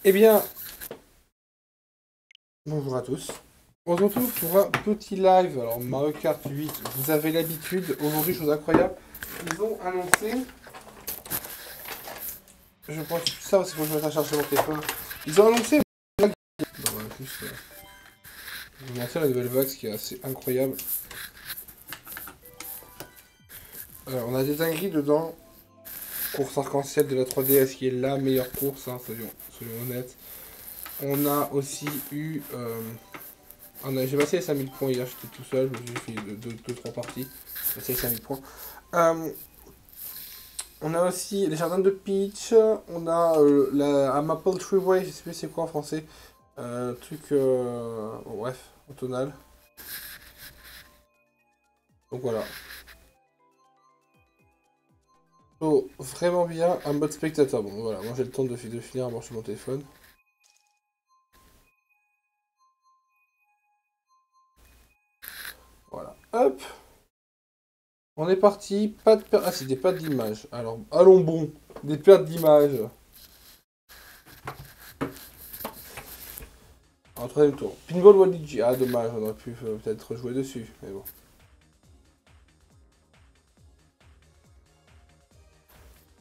Eh bien, bonjour à tous. On se retrouve pour un petit live. Alors, Mario Kart 8, vous avez l'habitude. Aujourd'hui, chose incroyable, ils ont annoncé. Je pense que ça, c'est pour que je mette à charger mon téléphone. Ils ont annoncé. Non, voilà, juste, je vous montrer la nouvelle vague, ce qui est assez incroyable. Alors, on a des dingueries dedans. Course arc-en-ciel de la 3DS qui est la meilleure course, hein, soyons honnêtes. On a aussi eu. J'ai passé les 5000 points hier, j'étais tout seul, j'ai fait 2-3 parties. J'ai passé les 5000 points. Euh, on a aussi les jardins de Peach, on a un Maple Treeway, je sais plus c'est quoi en français. Truc. Bon, bref, en tonal. Donc voilà. So, vraiment bien, un mode spectateur. Bon voilà, moi j'ai le temps de finir à brancher mon téléphone. Voilà, hop. On est parti, pas de perte. Ah, c'est des pertes d'image. Alors, allons bon, des pertes d'image. En troisième tour. Pinball Waluigi. Ah, dommage, on aurait pu peut-être jouer dessus, mais bon.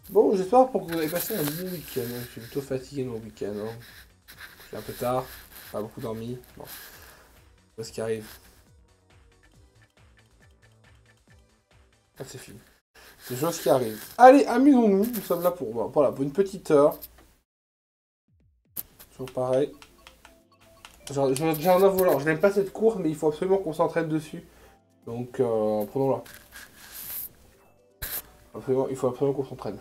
Bon, j'espère pour que vous avez passé un bon week-end. Je suis plutôt fatigué mon week-end. Hein. Je suis un peu tard, pas beaucoup dormi. Bon, c'est ce qui arrive. Ah, c'est fini. C'est des choses qui arrivent. Allez, amusons-nous. Nous sommes là pour, voilà, pour une petite heure. Toujours pareil. J'ai un à vouloir. Je n'aime pas cette course, mais il faut absolument qu'on s'entraîne dessus. Donc, prenons-la. Il faut absolument qu'on s'entraîne.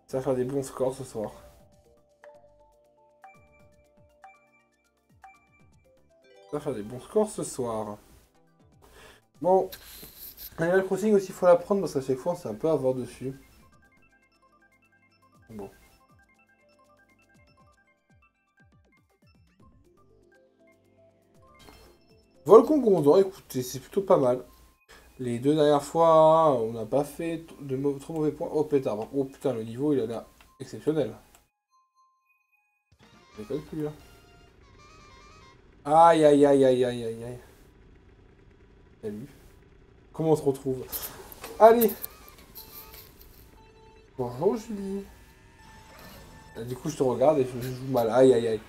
Ça va faire des bons scores ce soir. Ça va faire des bons scores ce soir. Bon, Animal Crossing aussi, il faut l'apprendre parce qu'à chaque fois, c'est un peu à voir dessus. Bon. Volcan Gondor, écoutez, c'est plutôt pas mal. Les deux dernières fois, on n'a pas fait trop mauvais points. Oh pétard, oh putain, le niveau il a l'air exceptionnel. Je déconne plus là. Aïe aïe aïe aïe aïe aïe aïe. Salut. Comment on se retrouve? Allez. Bonjour Julie. Du coup je te regarde et je joue mal. Aïe aïe aïe.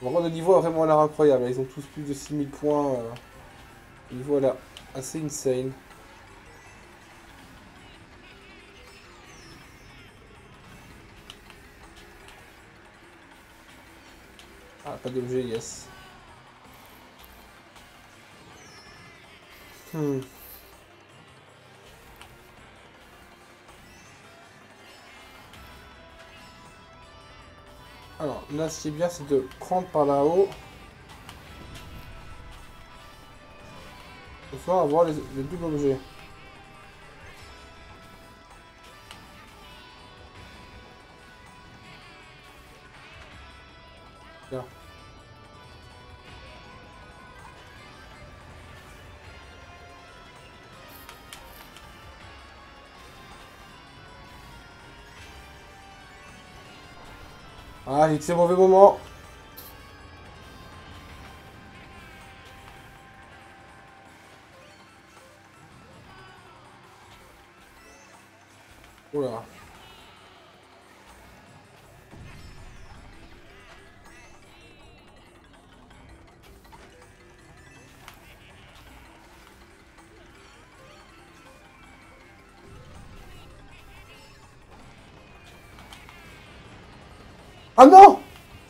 Vraiment le niveau a vraiment l'air incroyable. Ils ont tous plus de 6000 points. Le niveau a l'air assez insane. Ah, pas d'objet, yes. Hmm. Alors, là, ce qui est bien, c'est de prendre par là-haut. Pour pouvoir avoir les doubles objets. Bien. Ah, j'ai que c'est mauvais moment. Oula. Ah non!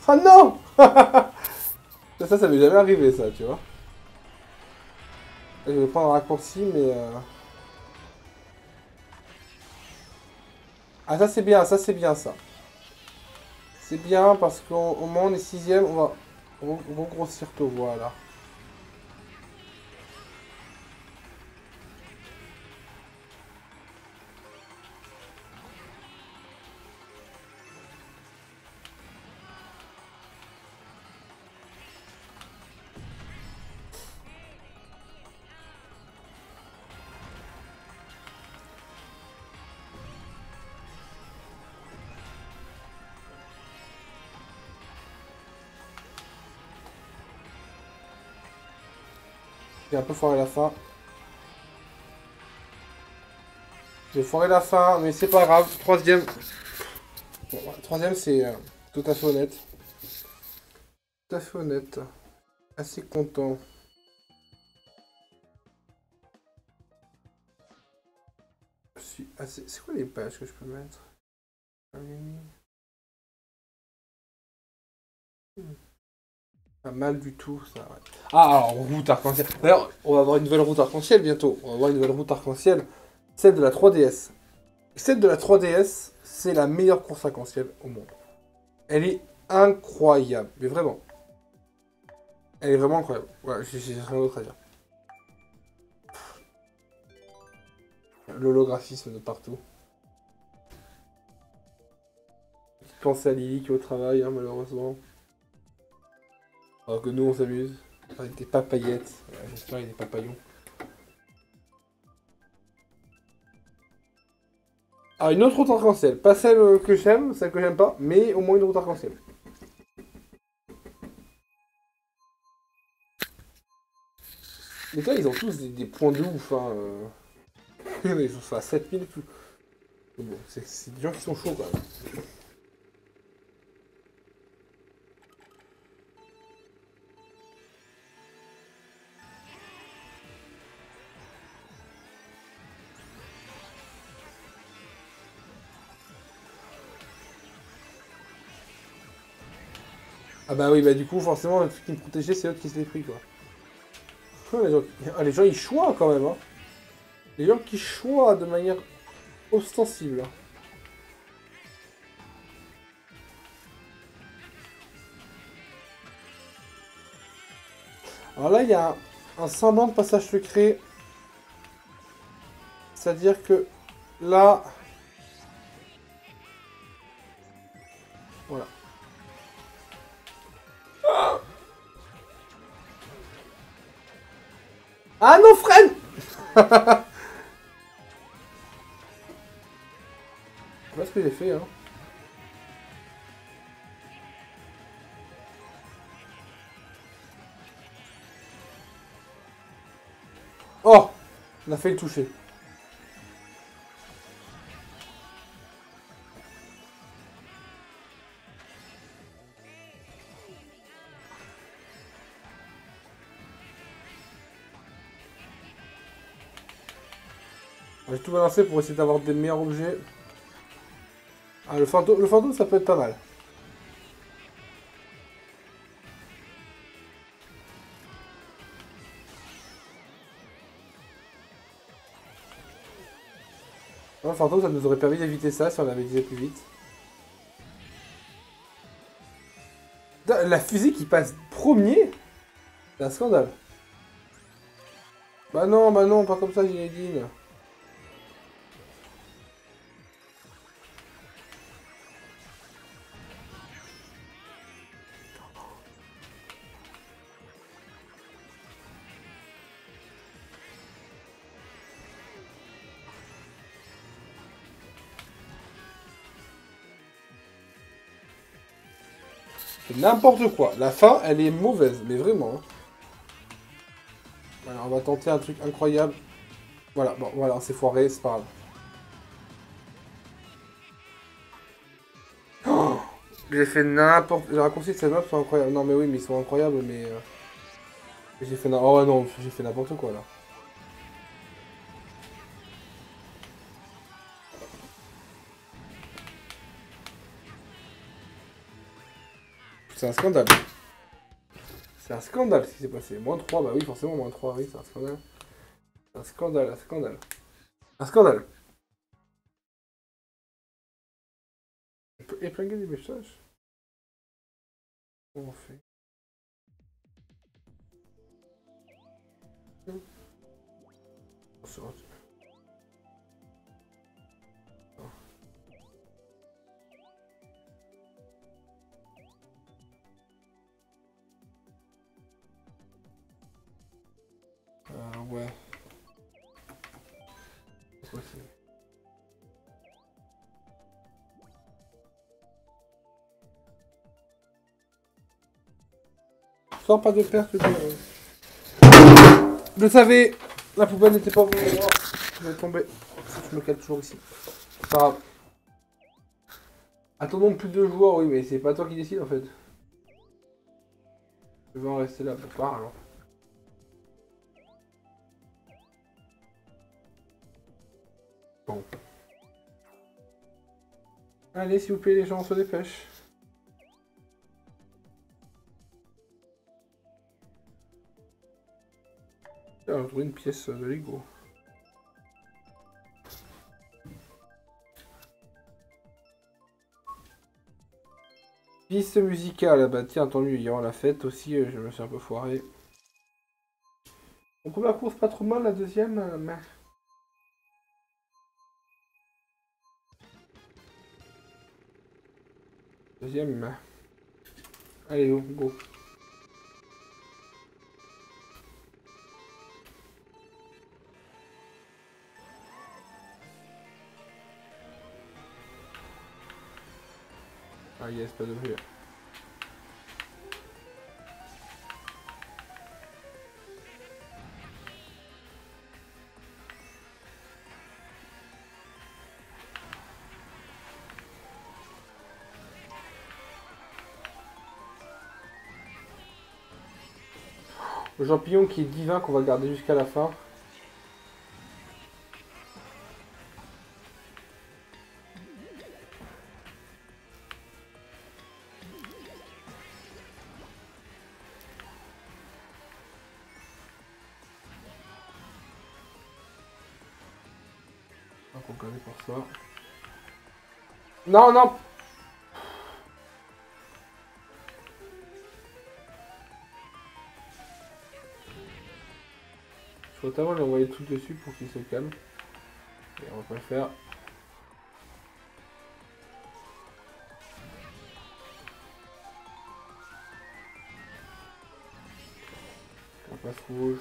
Ah non! Ça m'est jamais arrivé, ça, tu vois. Je vais prendre un raccourci, mais... Ah, ça, c'est bien, ça, c'est bien, ça. C'est bien, parce qu'au moins, on est sixième, on va grossir tôt, voilà. J'ai un peu foiré la fin. J'ai foiré la fin, mais c'est pas grave. Troisième. Bon, ouais, troisième, c'est tout à fait honnête. Tout à fait honnête. Assez content. Je suis assez... C'est quoi les pages que je peux mettre? Pas mal du tout, ça. Ouais. Ah, alors, route arc-en-ciel. D'ailleurs, on va avoir une nouvelle route arc-en-ciel bientôt. On va avoir une nouvelle route arc-en-ciel. Celle de la 3DS. Celle de la 3DS, c'est la meilleure course arc-en-ciel au monde. Elle est incroyable. Mais vraiment. Elle est vraiment incroyable. Ouais, j'ai rien d'autre à dire. L'holographisme de partout. Pensez à Lily qui est au travail, hein, malheureusement. Alors que nous, on s'amuse. Avec des papayettes. Ouais, j'espère qu'il y a des papayons. Ah, une autre route arc-en-ciel. Pas celle que j'aime, celle que j'aime pas, mais au moins une route arc-en-ciel. Les gars, ils ont tous des points de ouf. Hein. Ils sont à 7000 et tout. Bon, c'est des gens qui sont chauds quand même. Ah bah oui, bah du coup, forcément, le truc qui me protégeait, c'est l'autre qui se l'est pris, quoi. Les gens, ils choient quand même, hein. Les gens qui choient de manière ostensible. Hein. Alors là, il y a un semblant de passage secret. C'est-à-dire que là... Voilà. Ah non, Fred. C'est pas ce que j'ai fait, hein. Oh, on a fait le toucher. J'ai tout balancé pour essayer d'avoir des meilleurs objets. Ah, le fantôme, ça peut être pas mal. Le fantôme, ça nous aurait permis d'éviter ça si on avait visé plus vite. La fusée qui passe premier, c'est un scandale. Bah non, pas comme ça, Zinedine. C'est n'importe quoi. La fin, elle est mauvaise, mais vraiment. Hein. Alors, on va tenter un truc incroyable. Voilà, bon, voilà, c'est foiré, c'est pas grave. Oh, j'ai fait n'importe... J'ai raccourci que ces maps sont incroyables. Non, mais oui, mais ils sont incroyables, mais... J'ai fait... Oh ouais, non, j'ai fait n'importe quoi, là. C'est un scandale. C'est un scandale ce qui s'est passé. -3, bah oui, forcément, -3, oui, c'est un scandale. Un scandale, un scandale. Un scandale. On peut épingler des messages. Comment on fait? On se retire. Ouais. C'est possible. Sors pas de perte, Je savais. La poubelle n'était pas au bon endroit. Je vais tomber. Je me cale toujours ici. C'est pas grave. Attendons plus de joueurs, oui, mais c'est pas toi qui décide en fait. Je vais en rester là, pas alors. Bon. Allez, s'il vous plaît, les gens, on se dépêche. Tiens, on trouve une pièce de Lego. Piste musicale, bah tiens, tant mieux, il y aura la fête aussi, je me suis un peu foiré. Donc la course pas trop mal, la deuxième, mais... Deuxième, mais... Allez, go. Ah yes, pas de bruit. Le champignon qui est divin qu'on va garder jusqu'à la fin. On va regarder pour ça. Non, non. Je faut notamment lui envoyer tout dessus pour qu'il se calme. Et on va pas le faire. On passe rouge.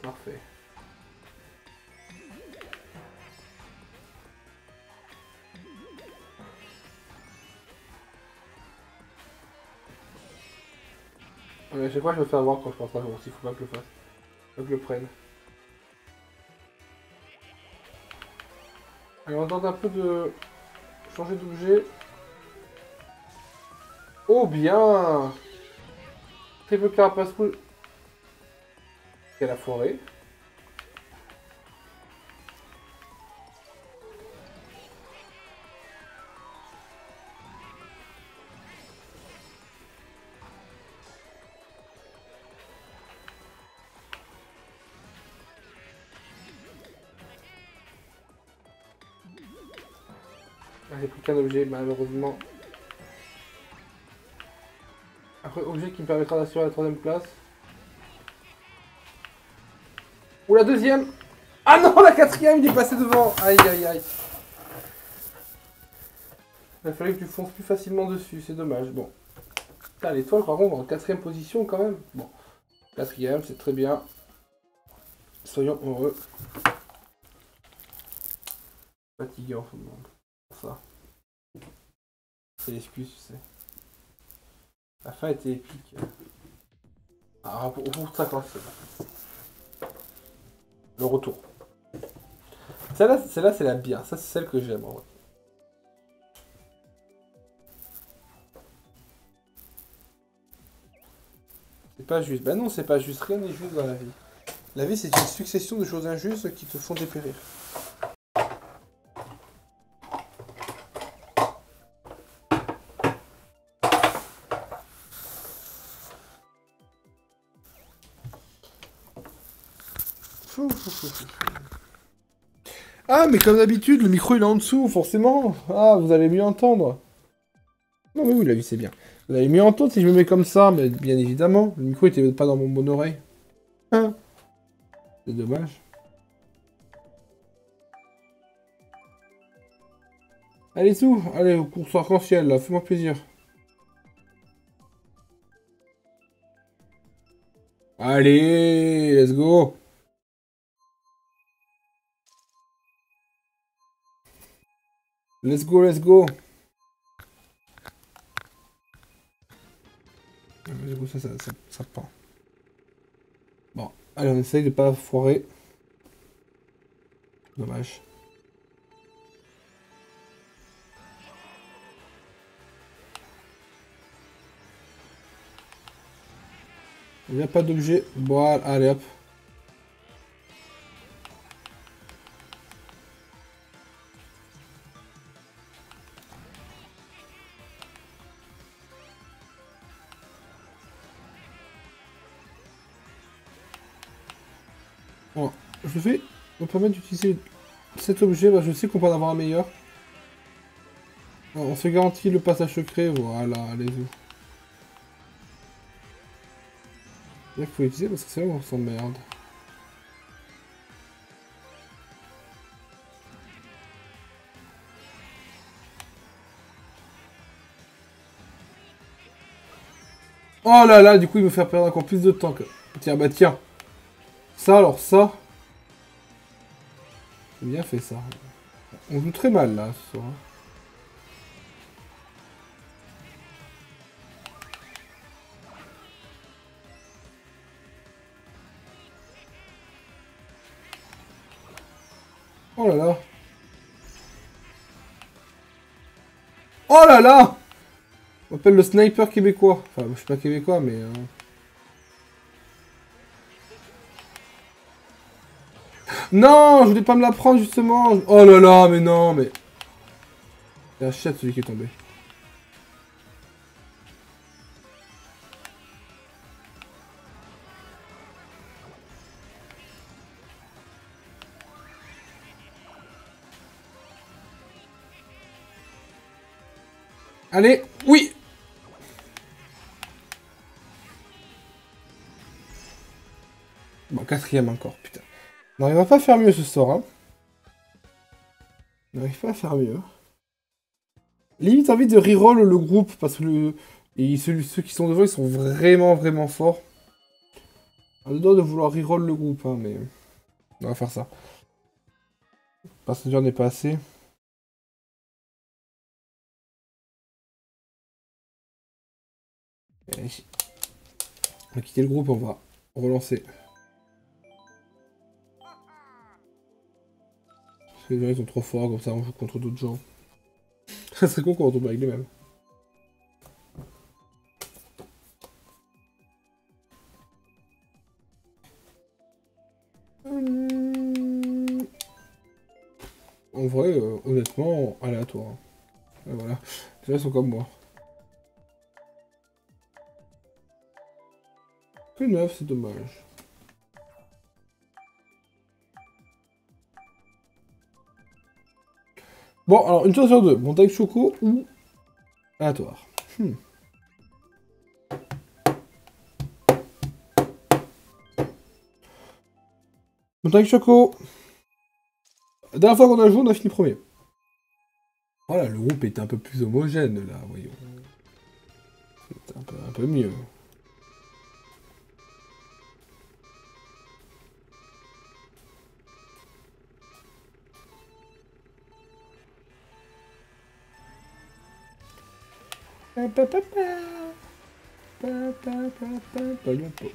Parfait. À chaque fois je me fais avoir quand je pense à bon, s'il faut pas que je le fasse. Faut que je le prenne. Allez, on tente un peu de changer d'objet. Oh bien! Triple carapace rouge. Et la forêt. Ah, j'ai pris qu'un objet, malheureusement. Après, objet qui me permettra d'assurer la troisième place. Ou la deuxième! Ah non, la quatrième, il est passé devant! Aïe, aïe, aïe. Il a fallu que tu fonces plus facilement dessus, c'est dommage. Bon. Putain, l'étoile, par contre, en quatrième position quand même. Bon. Quatrième, c'est très bien. Soyons heureux. Fatigué en ce moment. Ça. C'est l'excuse, tu sais. La fin était épique. Ah, pour ça, quand c'est le retour. Celle-là, c'est la bien. Ça, c'est celle que j'aime, en vrai. C'est pas juste. Bah non, c'est pas juste. Rien n'est juste dans la vie. La vie, c'est une succession de choses injustes qui te font dépérir. Ah, mais comme d'habitude, le micro il est en dessous, forcément. Ah, vous allez mieux entendre. Non, mais oui, la vie c'est bien. Vous allez mieux entendre si je me mets comme ça, mais bien évidemment. Le micro était pas dans mon bonne oreille. Hein? C'est dommage. Allez, sous. Allez, au cours arc-en-ciel, là, fais-moi plaisir. Allez, let's go. Let's go, let's go. Let's go, ça pend. Bon, allez, on essaye de pas foirer. Dommage. Il n'y a pas d'objet. Voilà, allez hop. Bon, je vais me permettre d'utiliser cet objet, bah, je sais qu'on peut en avoir un meilleur. On se garantit le passage secret, voilà, allez-y. C'est là qu'il faut utiliser parce que c'est là où on s'emmerde. Oh là là, du coup il me fait perdre encore plus de temps que... Tiens, bah tiens. Ça alors, ça. C'est bien fait ça. On joue très mal là ce soir. Oh là là. Oh là là. On m'appelle le sniper québécois. Enfin, je suis pas québécois, mais... Non, je voulais pas me la prendre, justement. Oh là là, mais non, mais... C'est la chatte, celui qui est tombé. Allez, oui. Bon, quatrième encore, putain. On n'arrivera pas à faire mieux ce soir, hein. On n'arrive pas à faire mieux. Limite envie de reroll le groupe, parce que ceux qui sont devant, ils sont vraiment, vraiment forts. On a le droit de vouloir reroll le groupe, hein, mais... On va faire ça. Passenger n'est pas assez. Allez. On va quitter le groupe, on va relancer. Parce que les gens ils sont trop forts, comme ça on joue contre d'autres gens. Ça serait con quand on tombe avec les mêmes. En vrai, honnêtement, aléatoire. Et voilà. Les gens sont comme moi. Que 9, c'est dommage. Bon, alors, une chose sur deux. Montagne Choco ou aléatoire. Montagne Choco. La dernière fois qu'on a joué, on a fini premier. Voilà, le groupe était un peu plus homogène, là, voyons. C'était un peu mieux.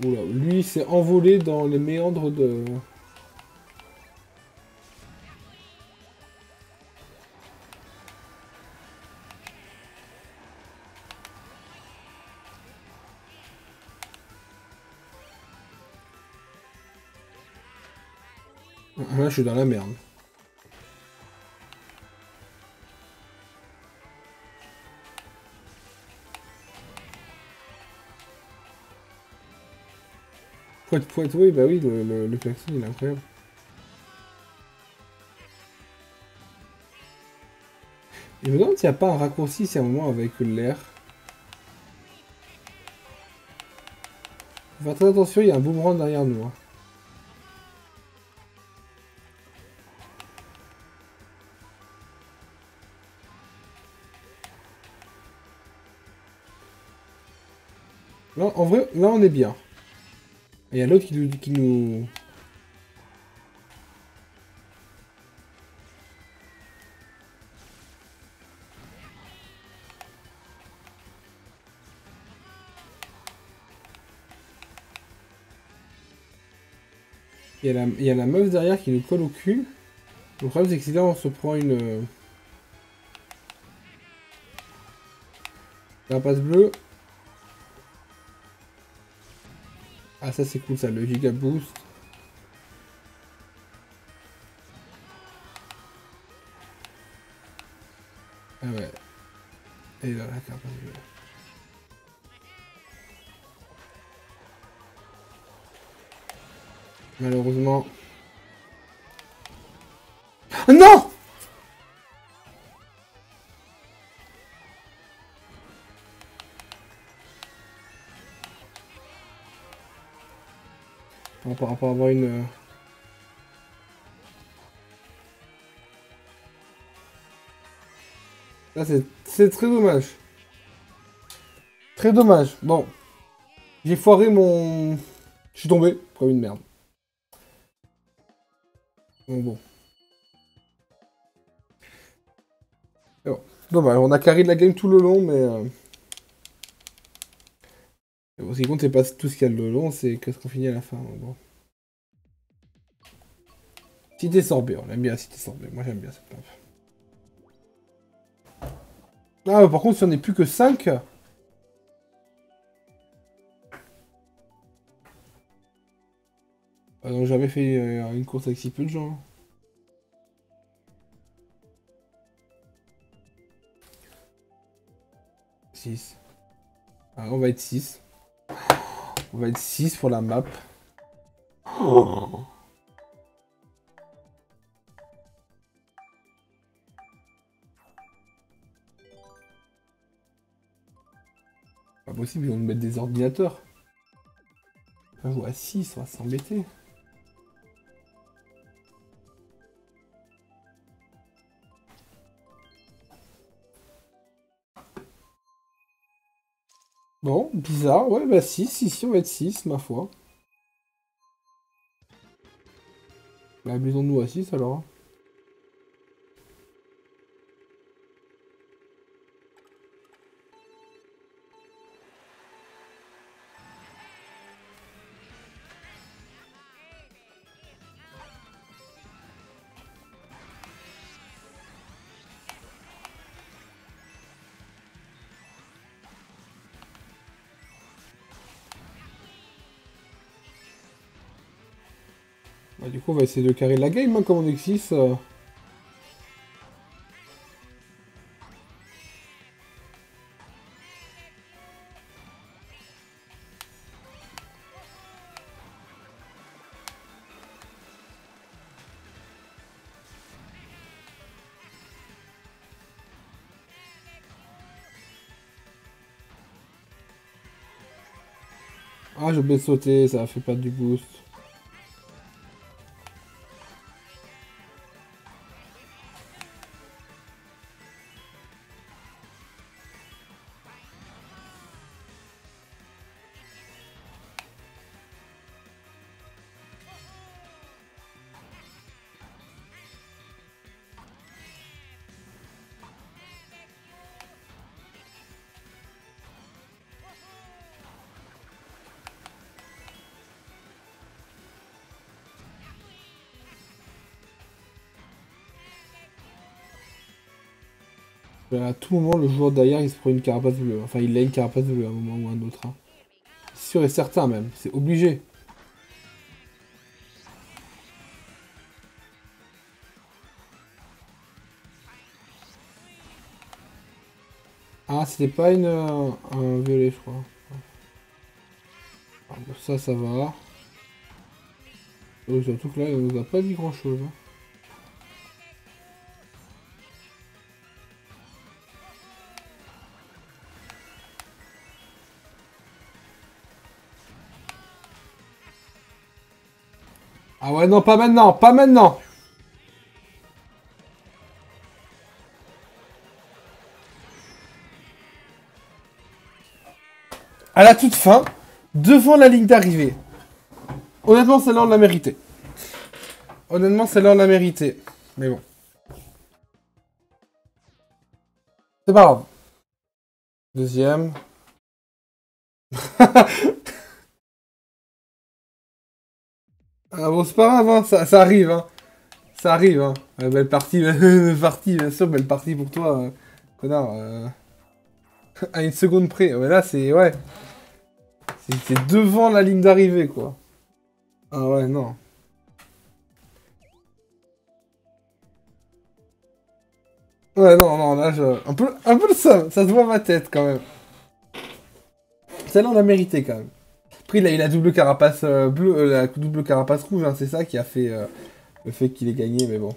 Oula, lui s'est envolé dans les méandres de... Là, je suis dans la merde. Poète, oui, bah oui, le klaxon, il est incroyable. Je me demande s'il n'y a pas un raccourci, c'est un moment avec l'air. Faut faire très attention, il y a un boomerang derrière nous. Hein. Là, en vrai, là, on est bien. Et il y a l'autre qui nous... Il y a la meuf derrière qui nous colle au cul. Le problème, c'est que si là, on se prend une... La passe bleue. Ah, ça, c'est cool, ça, le giga boost. Ah ouais. Et là, la carte bleue. Malheureusement... Non! On va pas avoir une... Là, c'est très dommage. Très dommage. Bon. J'ai foiré mon... Je suis tombé comme une merde. Bon. Bon. Dommage, on a carré de la game tout le long, mais... Bon, ce qui compte, c'est pas tout ce qu'il y a le long, c'est qu'est-ce qu'on finit à la fin. Bon. Cité sorbet, on aime bien Cité sorbet. Moi, j'aime bien cette map. Ah, par contre, si on n'est plus que 5... donc, j'avais fait une course avec si peu de gens. 6. Ah, on va être 6. On va être 6 pour la map. Oh. Pas possible, ils vont nous mettre des ordinateurs. On va jouer à 6, on va s'embêter. Bon, bizarre. Ouais, bah 6, ici on va être 6, ma foi. Bah, amusons-nous à 6 alors. Hein. Bah, du coup, on va essayer de carrer la game, hein, comme on est 6. Ah, j'ai oublié de sauter, ça a fait perdre du boost. À tout moment, le joueur derrière, il se prend une carapace bleue. Enfin, il a une carapace bleue à un moment ou un autre. Hein. Sûr et certain même, c'est obligé. Ah, c'était pas un violet, je crois. Ah, bon, ça va. Surtout que là, il nous a pas dit grand-chose. Hein. Ah ouais, non, pas maintenant, pas maintenant. À la toute fin, devant la ligne d'arrivée. Honnêtement, celle-là, on l'a mérité. Honnêtement, celle-là, on l'a mérité. Mais bon. C'est pas grave. Deuxième. Ah bon, c'est pas grave, hein, ça arrive, hein. Ça arrive, hein. Belle partie, belle partie, bien sûr, belle partie pour toi, connard. À une seconde près. Mais là, c'est... Ouais. C'est devant la ligne d'arrivée, quoi. Ah ouais, non. Ouais, non, non, là, un peu le seum. Ça se voit à ma tête, quand même. Celle-là, on l'a mérité, quand même. Après, il a eu la double carapace bleue, la double carapace rouge, hein, c'est ça qui a fait le fait qu'il ait gagné, mais bon.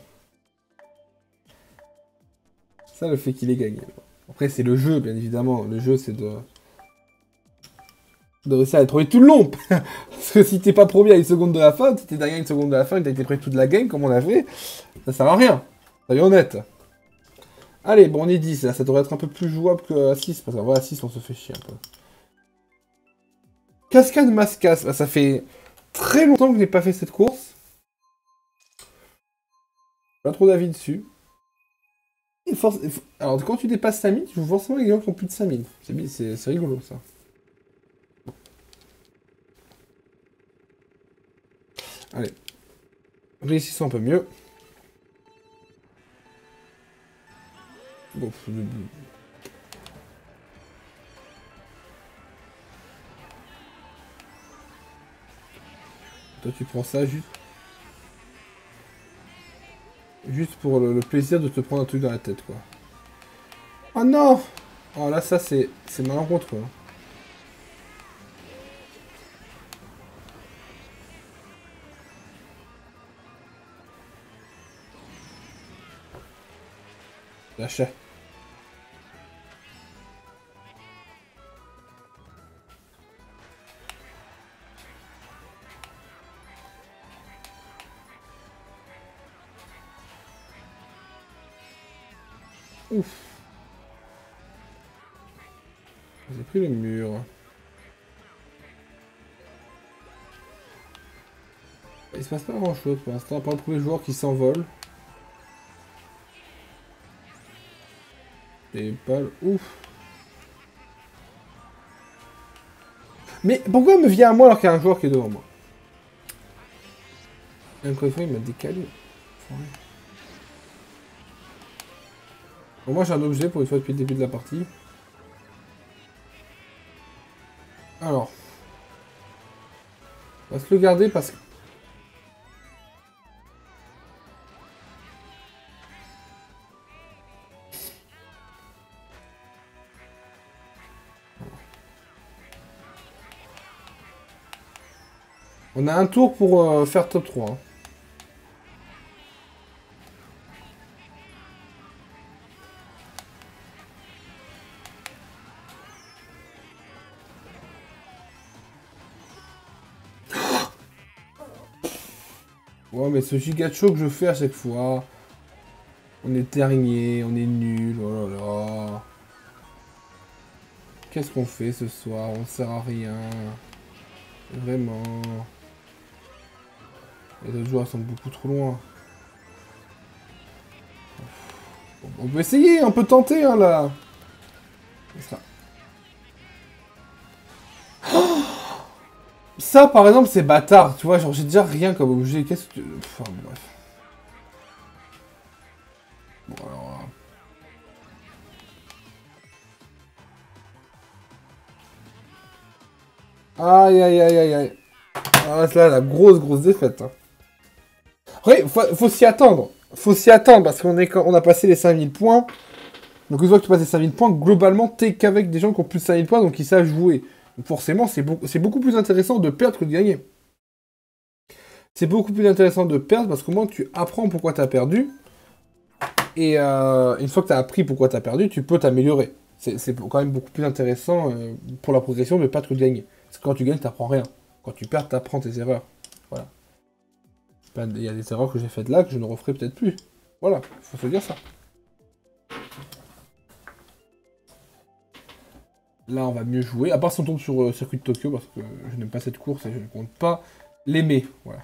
Ça, le fait qu'il ait gagné. Bon. Après, c'est le jeu, bien évidemment. Le jeu, c'est de réussir à être premier tout le long. Parce que si t'es pas premier à une seconde de la fin, si t'es derrière une seconde de la fin et t'as été prêt toute la game, comme on a fait, ça sert à rien. Soyons honnêtes. Allez, bon, on est 10, là. Ça devrait être un peu plus jouable que 6, parce qu'en vrai, à 6, on se fait chier un peu. Cascade Mascas. Bah, ça fait très longtemps que je n'ai pas fait cette course. Pas trop d'avis dessus. Alors, quand tu dépasses 5000, tu vois forcément les gens qui ont plus de 5000. C'est rigolo, ça. Allez. Réussissons un peu mieux. Bon, toi, tu prends ça juste pour le plaisir de te prendre un truc dans la tête, quoi. Oh non! Oh là, ça, c'est malencontreux. Hein. L'achat. Ouf. J'ai pris le mur. Il se passe pas grand chose pour l'instant, à part le premier joueur qui s'envole. Et pas le... Ouf. Mais pourquoi il me vient à moi alors qu'il y a un joueur qui est devant moi? Et encore une fois, il m'a décalé. Bon, moi j'ai un objet pour une fois depuis le début de la partie. Alors. On va se le garder parce que... On a un tour pour faire top 3. Hein. Ouais, mais ce giga show que je fais à chaque fois... On est dernier, on est nul, oh là là... Qu'est-ce qu'on fait ce soir? On sert à rien. Vraiment. Les autres joueurs sont beaucoup trop loin. On peut essayer, on peut tenter, hein, là. Ça, par exemple, c'est bâtard, tu vois, genre, j'ai déjà rien comme objet. Qu'est-ce que tu... Enfin, bref. Bon, alors... Aïe, aïe, aïe, aïe, aïe. Ah, c'est là la grosse défaite. Hein. Ouais, faut s'y attendre. Faut s'y attendre, parce on a passé les 5000 points. Donc une fois que tu passes les 5000 points, globalement, t'es qu'avec des gens qui ont plus de 5000 points, donc ils savent jouer. Donc forcément, c'est beaucoup plus intéressant de perdre que de gagner. C'est beaucoup plus intéressant de perdre, parce qu'au moins tu apprends pourquoi t'as perdu. Et une fois que t'as appris pourquoi t'as perdu, tu peux t'améliorer. C'est quand même beaucoup plus intéressant pour la progression de perdre que de gagner. Parce que quand tu gagnes, t'apprends rien. Quand tu perds, t'apprends tes erreurs. Voilà. Il y a des erreurs que j'ai faites là que je ne referai peut-être plus. Voilà, faut se dire ça. Là, on va mieux jouer. À part si on tombe sur circuit de Tokyo, parce que je n'aime pas cette course et je ne compte pas l'aimer. Voilà.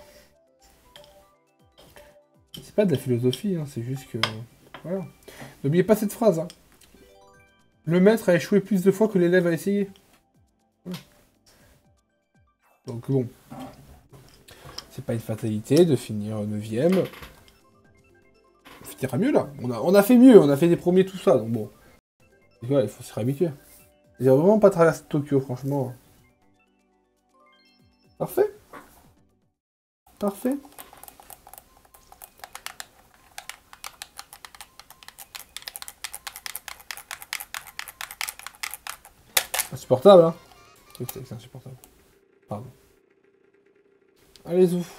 C'est pas de la philosophie, hein, c'est juste que... Voilà. N'oubliez pas cette phrase. Hein. Le maître a échoué plus de fois que l'élève a essayé. Voilà. Donc bon. C'est pas une fatalité de finir 9ème. On finira mieux là. On a fait mieux, on a fait des premiers, tout ça, donc bon. Et voilà, il faut se réhabituer. J'ai vraiment pas traversé Tokyo, franchement. Parfait. Parfait. Insupportable, hein. C'est insupportable. Pardon. Allez, ouf.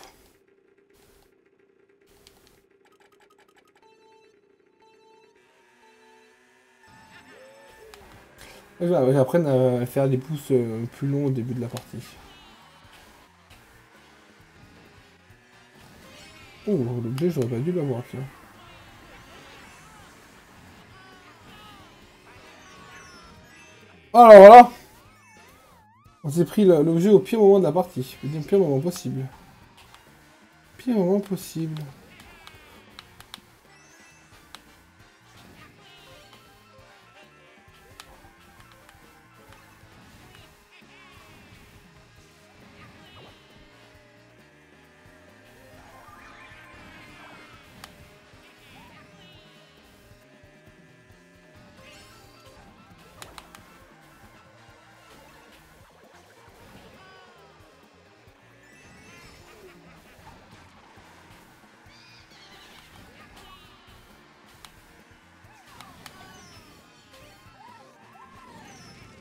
J'apprenne à faire des pouces plus longs au début de la partie. Oh, l'objet, j'aurais pas dû l'avoir, tiens. Alors voilà. On s'est pris l'objet au pire moment de la partie. Le pire moment possible. Pire moment possible.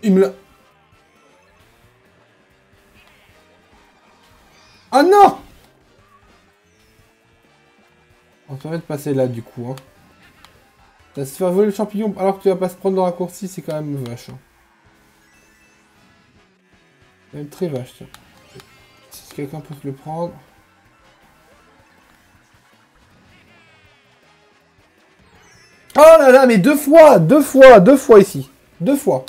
Il me l'a... Ah non! On te permet de passer là, du coup, hein. Ça se faire voler le champignon alors que tu vas pas se prendre le raccourci, c'est quand même vache. Hein. C'est même très vache, tiens. Si quelqu'un peut se le prendre... Oh là là, mais deux fois ici. 2 fois.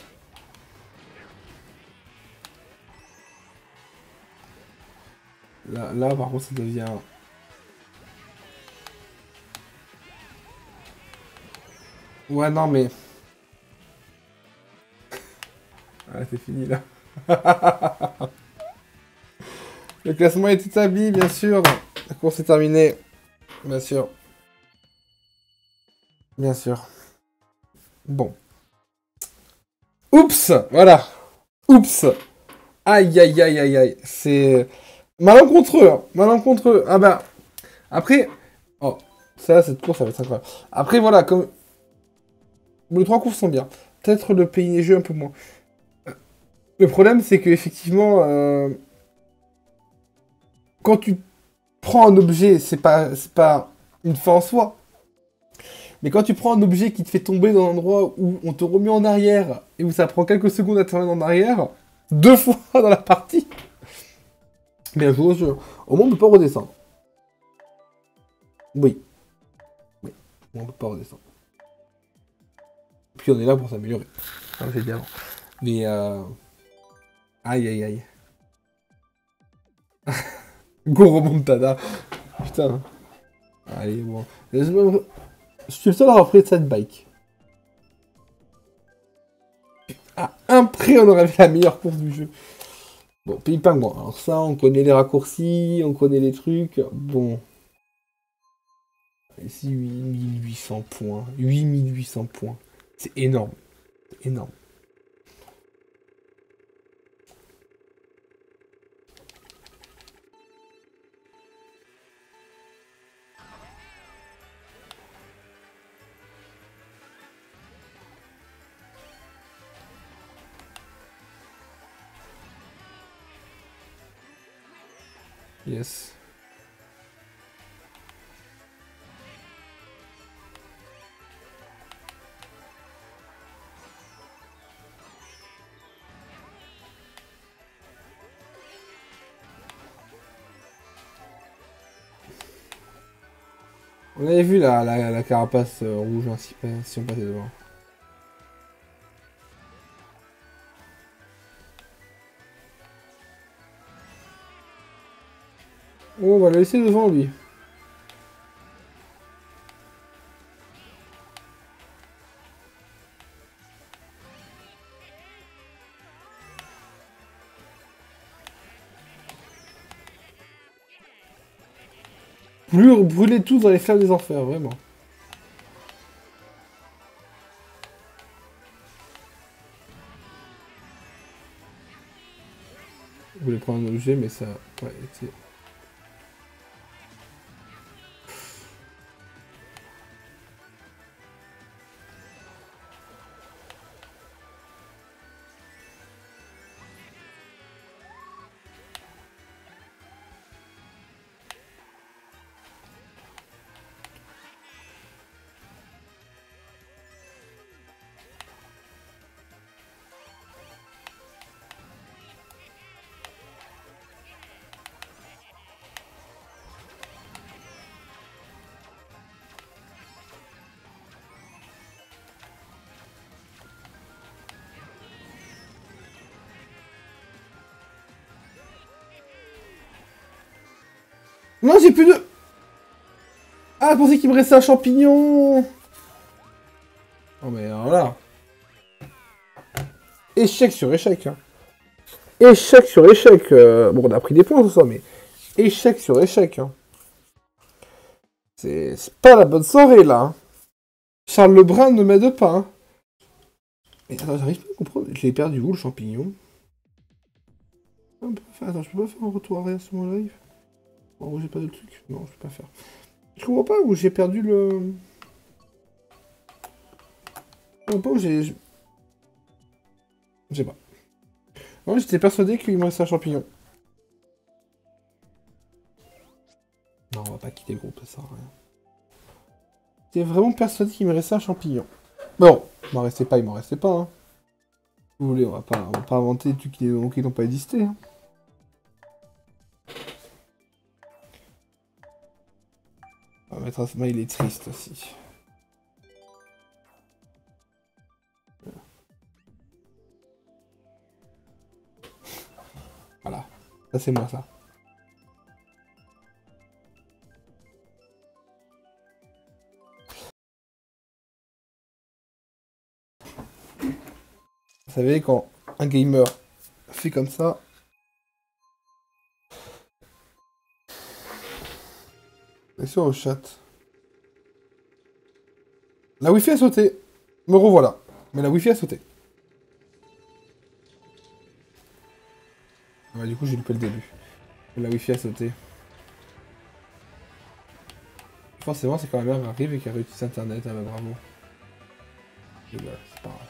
Là, par contre, ça devient... Ouais, non, mais... Ah, c'est fini, là. Le classement est établi, bien sûr. La course est terminée. Bien sûr. Bien sûr. Bon. Oups! Voilà. Oups! Aïe, aïe, aïe, aïe, aïe. C'est... Malencontreux, hein. Malencontreux. Ah bah... Après... Oh. Ça, cette course, ça va être incroyable. Après, voilà, comme... Les 3 courses sont bien. Peut-être le pays neigeux un peu moins. Le problème, c'est que effectivement, quand tu prends un objet, c'est pas une fin en soi. Mais quand tu prends un objet qui te fait tomber dans un endroit où on te remet en arrière et où ça prend quelques secondes à te remettre en arrière, 2 fois dans la partie. Bien joué, au moins on peut pas redescendre. Oui. Oui. On peut pas redescendre. Puis on est là pour s'améliorer. Comme j'ai dit avant. Mais aïe aïe aïe. Go remontada. Putain. Allez, bon. Je suis le seul à avoir pris cette bike. À un prix, on aurait fait la meilleure course du jeu. Bon, Pays Pingouin. Alors ça, on connaît les raccourcis, on connaît les trucs. Bon. Ici, 8800 points. 8800 points. C'est énorme. C'est énorme. Yes. On avait vu la carapace rouge hein, si on passait devant. Oh, on va le laisser devant lui. Brûler tout dans les flammes des enfers, vraiment. Je voulais prendre un objet, mais ça... Ouais, c'est... Non, j'ai plus de... Ah, je pensais qu'il me restait un champignon. Oh, mais alors là... Échec sur échec, hein. Échec sur échec. Bon, on a pris des points, tout ça, mais... Échec sur échec, hein. C'est pas la bonne soirée, là, hein. Charles Lebrun ne m'aide pas, hein. Mais attends, j'arrive pas à comprendre. Je l'ai perdu où, le champignon? Attends, je peux pas faire un retour arrière sur mon live? Oh, j'ai pas de truc. Non, je peux pas faire. Je comprends pas où j'ai perdu le... Je comprends pas où j'ai... Je sais pas. Non, j'étais persuadé qu'il me restait un champignon. Non, on va pas quitter le groupe, ça sert à rien. J'étais vraiment persuadé qu'il me restait un champignon. Bon, il m'en restait pas, hein. Si vous voulez, on va pas inventer des trucs qui n'ont pas existé, hein. On va mettre un smiley triste aussi. Voilà. Ça, c'est moi, ça. Vous savez, quand un gamer fait comme ça... Bien sûr, au chat. La Wi-Fi a sauté. Me revoilà. Mais la Wi-Fi a sauté. Ouais, du coup, j'ai loupé le début. La Wi-Fi a sauté. Forcément, c'est quand ma mère arrive et qu'elle réutilise Internet. Ah bah bravo. Et bah, c'est pas grave.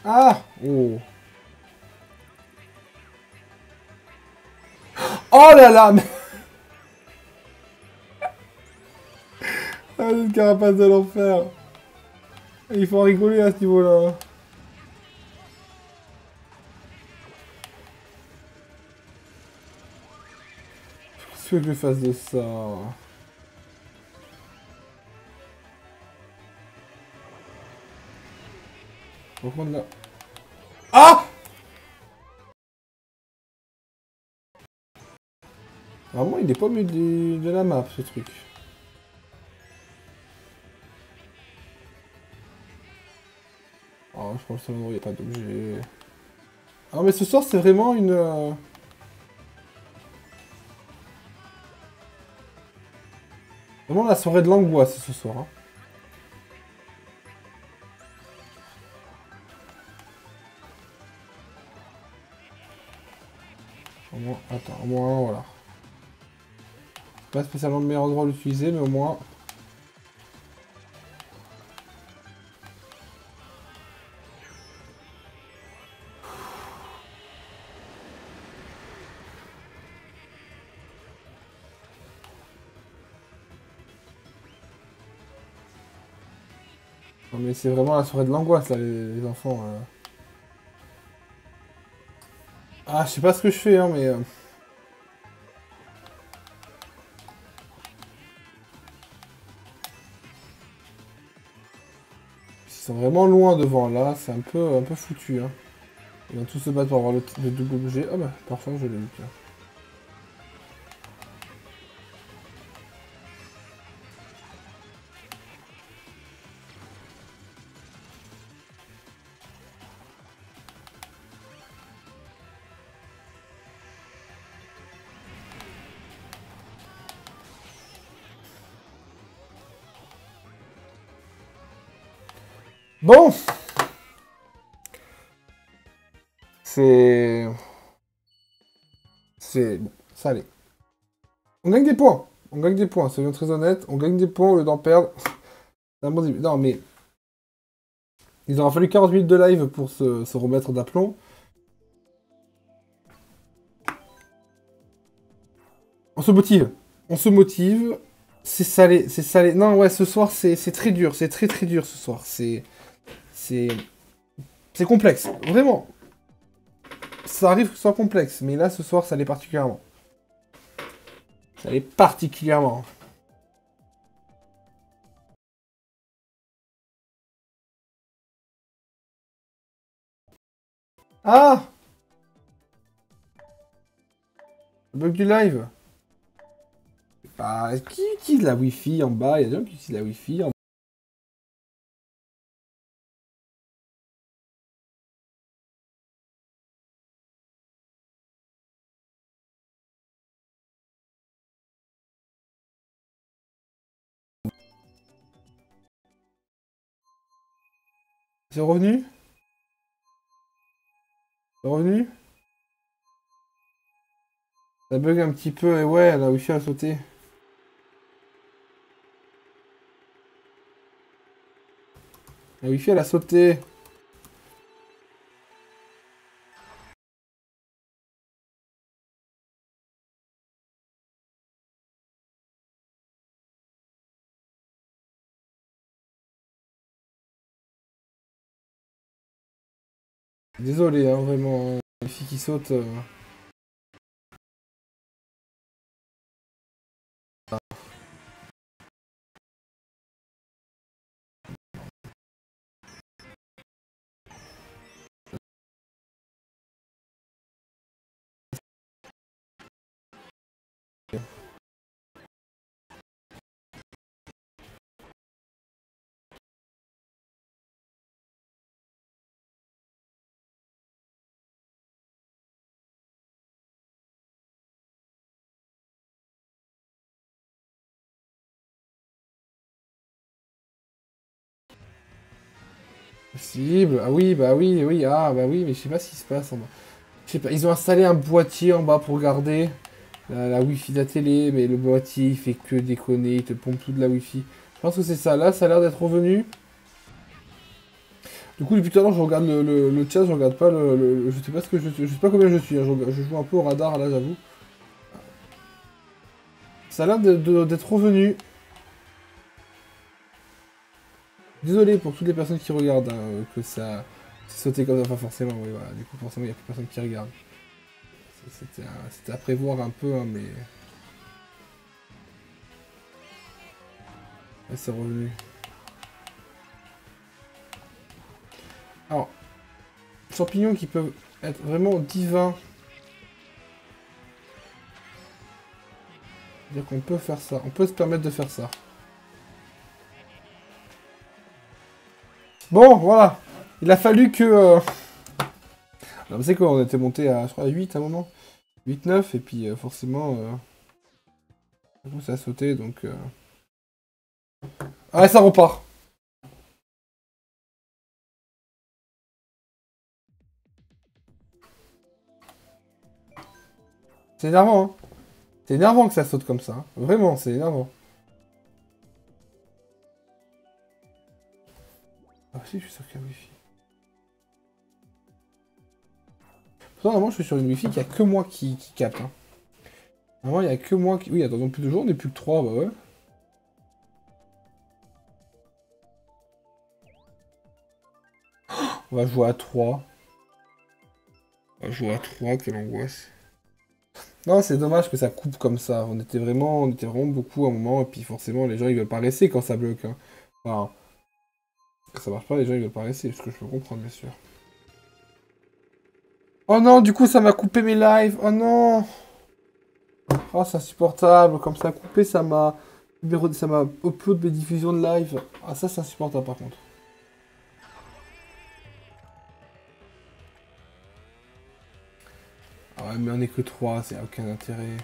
Ah! Oh! Oh là là! Mais... Ah, cette carapace de l'enfer! Il faut en rigoler à ce niveau-là. Qu'est-ce que je fasse de ça? Par contre là... Ah! Vraiment, il est pas au milieu de la map, ce truc. Oh, je pense que il n'y a pas d'objet. Ah, mais ce soir, c'est vraiment une... Vraiment la soirée de l'angoisse, ce soir. Hein. Au moins, attends, au moins, voilà. Pas spécialement le meilleur endroit à l'utiliser, mais au moins... Non mais c'est vraiment la soirée de l'angoisse là, les enfants. Ah, je sais pas ce que je fais, hein, mais... Ils sont vraiment loin devant là, c'est un peu foutu. Hein. Ils vont tous se battre pour avoir le double objet. Ah bah, parfois je l'ai eu, tiens. Bon, c'est... Bon, ça allait. On gagne des points. On gagne des points, soyons très honnêtes. On gagne des points au lieu d'en perdre. C'est un bon début. Non, mais... Il aura fallu 40 minutes de live pour se remettre d'aplomb. On se motive. On se motive. C'est salé, c'est salé. Non, ouais, ce soir, c'est très dur. C'est très très dur ce soir. C'est... C'est complexe. Vraiment. Ça arrive que ce soit complexe. Mais là, ce soir, ça l'est particulièrement. Ça l'est particulièrement. Ah! Le bug du live. Bah, qui utilise la Wi-Fi en bas? Il y a des gens qui utilisent la Wi-Fi en bas. C'est revenu? C'est revenu? Ça bug un petit peu et ouais, la Wi-Fi a sauté. La Wi-Fi elle a sauté. Désolé, hein, vraiment. La Wi-Fi qui saute. Possible. Ah oui, bah oui, oui. Ah bah oui, mais je sais pas ce qui se passe en bas. Je sais pas, ils ont installé un boîtier en bas pour garder la Wi-Fi de la télé, mais le boîtier il fait que déconner, il te pompe tout de la Wi-Fi. Je pense que c'est ça. Là, ça a l'air d'être revenu. Du coup, depuis tout à l'heure, je regarde le chat, je regarde pas je sais pas ce que je sais pas combien je suis, hein, je joue un peu au radar là, j'avoue. Ça a l'air d'être revenu. Désolé pour toutes les personnes qui regardent, hein, que ça s'est sauté comme ça, enfin forcément, oui, voilà, du coup, forcément, il n'y a plus personne qui regarde. C'était à prévoir un peu, hein, mais... Là, c'est revenu. Alors, champignons qui peuvent être vraiment divins. C'est-à-dire qu'on peut faire ça, on peut se permettre de faire ça. Bon, voilà. Il a fallu que... Alors, c'est quoi, on était monté à, je crois, à 8 à un moment. 8-9, et puis forcément... du coup, ça a sauté, donc... Ah, ça repart. C'est énervant, hein. C'est énervant que ça saute comme ça, hein. Vraiment, c'est énervant. Ah si, je suis sur quel Wi-Fi. Pourtant, normalement, je suis sur une Wi-Fi qui a que moi qui capte, hein. Normalement, il y a que moi qui... Oui, attends, donc plus de jours, on n'est plus que 3, bah ouais. On va jouer à 3. On va jouer à 3, quelle angoisse. Non, c'est dommage que ça coupe comme ça. On était vraiment beaucoup à un moment, et puis forcément, les gens, ils veulent pas rester quand ça bloque, hein. Enfin, quand ça marche pas, les gens, ils veulent pas rester, ce que je peux comprendre, bien sûr. Oh non, du coup, ça m'a coupé mes lives. Oh non. Oh, c'est insupportable. Comme ça a coupé, ça m'a upload mes diffusions de live. Ah, ça, c'est insupportable, par contre. Ah ouais, mais on est que 3, c'est aucun intérêt.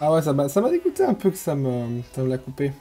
Ah ouais, ça m'a dégoûté un peu que ça me l'a coupé.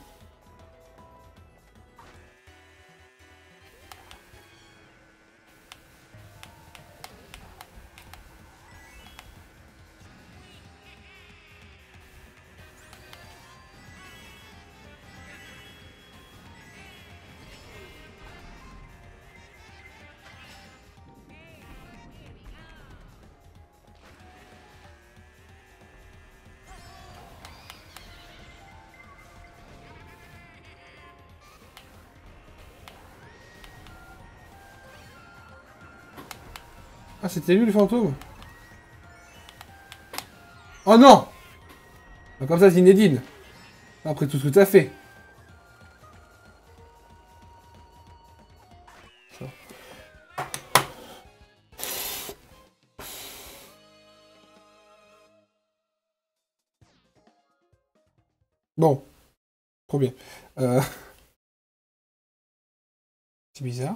Ah, c'était lui le fantôme? Oh non! Ah, comme ça, Zinedine. Après tout ce que t'as fait. Ça. Bon, trop bien. Euh, C'est bizarre.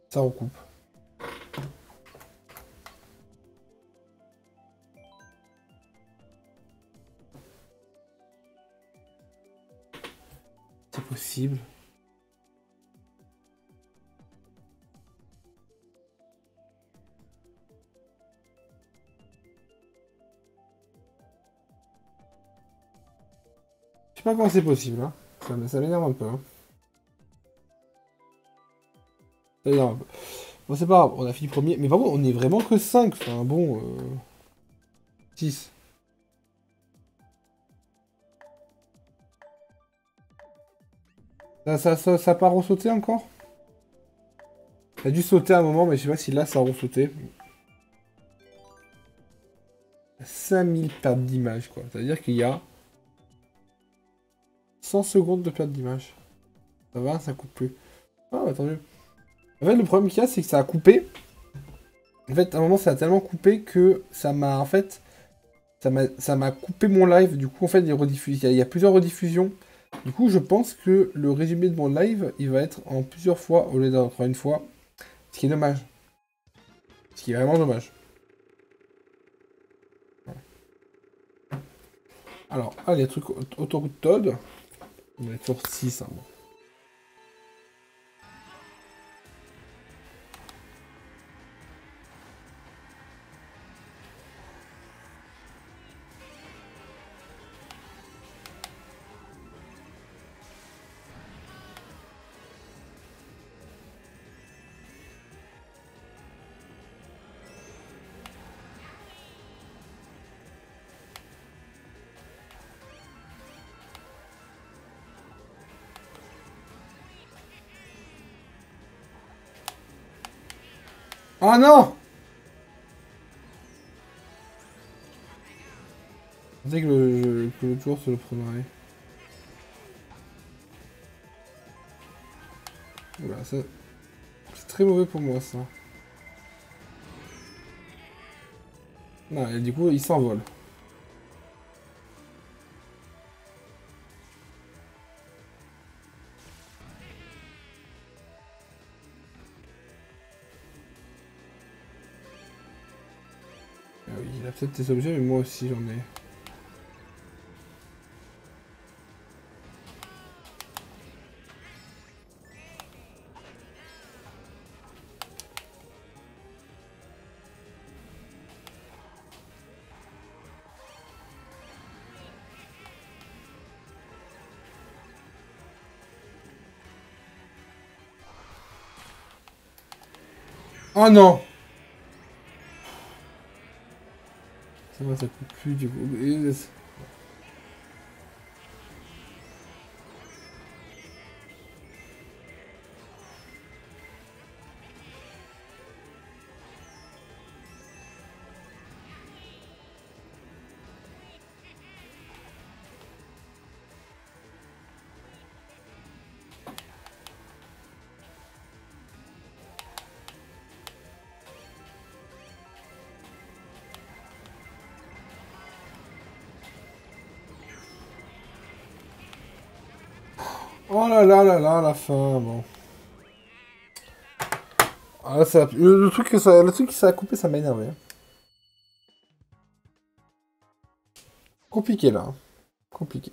Ça recoupe. C'est possible. Je sais pas comment c'est possible, hein. Ça m'énerve un peu, hein. Ça m'énerve un peu. Bon, c'est pas grave, on a fini premier. Mais par contre, on est vraiment que 5. Enfin, bon... 6. Ça a pas ressauté encore? Ça a dû sauter à un moment, mais je sais pas si là, ça a ressauté. 5000 pertes d'image, quoi. C'est-à-dire qu'il y a 100 secondes de perte d'image. Ça va, ça coupe plus. Ah, bah, tant mieux. En fait, le problème qu'il y a, c'est que ça a coupé. En fait, à un moment, ça a tellement coupé que ça m'a, en fait, ça m'a coupé mon live. Du coup, en fait, il y a plusieurs rediffusions. Du coup, je pense que le résumé de mon live, il va être en plusieurs fois au lieu d'être en une fois. Ce qui est dommage. Ce qui est vraiment dommage. Alors, les trucs autoroute Todd. On est sur 6, hein, bon. Oh non! Je pensais que le tour se le prendrait. Voilà, ça... C'est très mauvais pour moi, ça. Non, et du coup, il s'envole. Ah oui, il a peut-être des objets, mais moi aussi, j'en ai. Oh non! Ça va, ça coupe plus, du coup. Oh la fin, bon. Ah, le truc que ça a coupé, ça m'a énervé. Compliqué là. Hein. Compliqué.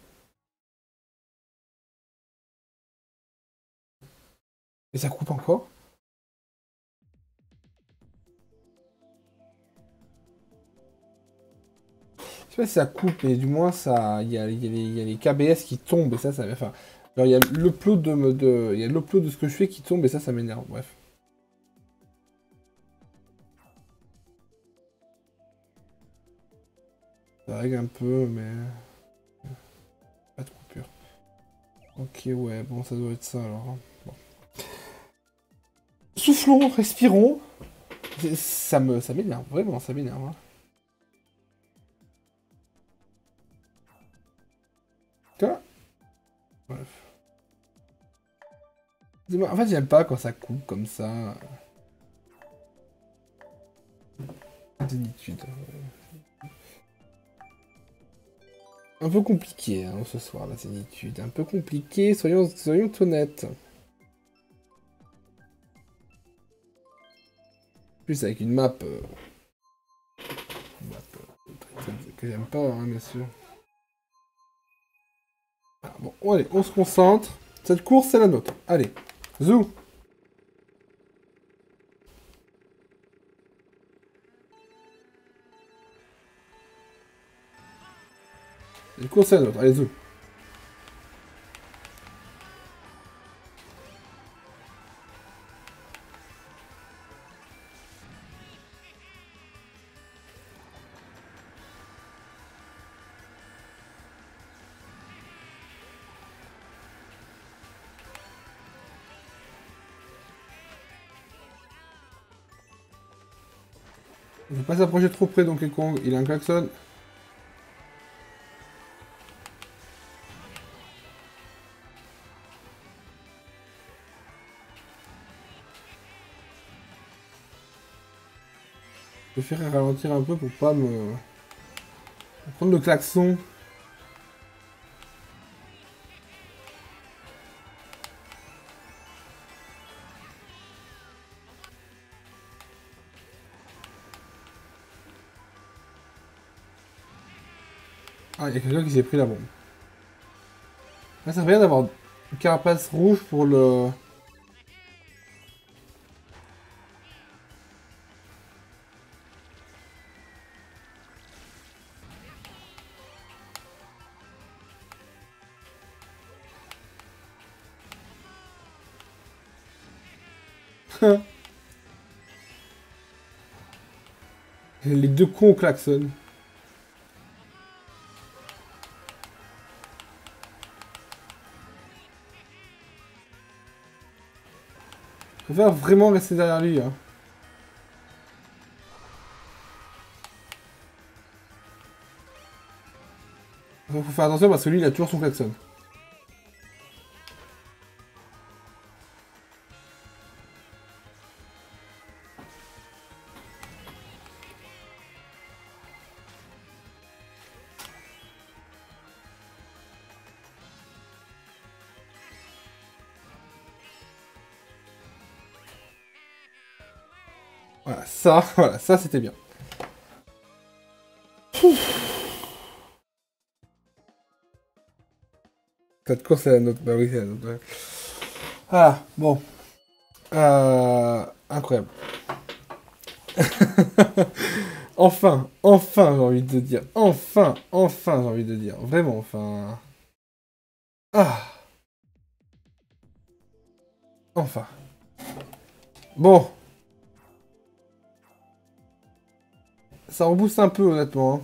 Et ça coupe encore? Je sais pas si ça coupe, mais du moins ça. Il y a les KBS qui tombent et ça. Enfin. Alors, il y a l'upload il y a l'upload de ce que je fais qui tombe et ça m'énerve. Bref. Ça règle un peu, mais. Pas de coupure. Ok, ouais, bon, ça doit être ça alors. Hein. Bon. Soufflons, respirons. Ça m'énerve, vraiment, ça m'énerve. Hein. Quoi? Bref. En fait, j'aime pas quand ça coupe comme ça. Zénitude. Un peu compliqué hein, ce soir, la zénitude. Un peu compliqué, soyons honnêtes. En plus, avec une map, que j'aime pas, hein, bien sûr. Ah, bon, allez, on se concentre. Cette course, c'est la nôtre. Allez, zou. Cette course, c'est la nôtre. Allez, zou. Ne faut pas s'approcher trop près, Donkey Kong. Il a un klaxon. Je préfère ralentir un peu pour pas me... Pour prendre le klaxon. Ah, il y a quelqu'un qui s'est pris la bombe. Ah, ça fait rien d'avoir une carapace rouge pour le... Les deux cons au klaxon. Je préfère vraiment rester derrière lui. Hein. Faut faire attention parce que lui, il a toujours son klaxon. Voilà, ça c'était bien. Cette course, c'est la nôtre. Bah oui, c'est la nôtre. Ouais. Ah, bon. Incroyable. Enfin, j'ai envie de dire. Enfin, j'ai envie de dire. Vraiment, enfin. Ah, enfin. Bon, ça rebooste un peu, honnêtement. Hein.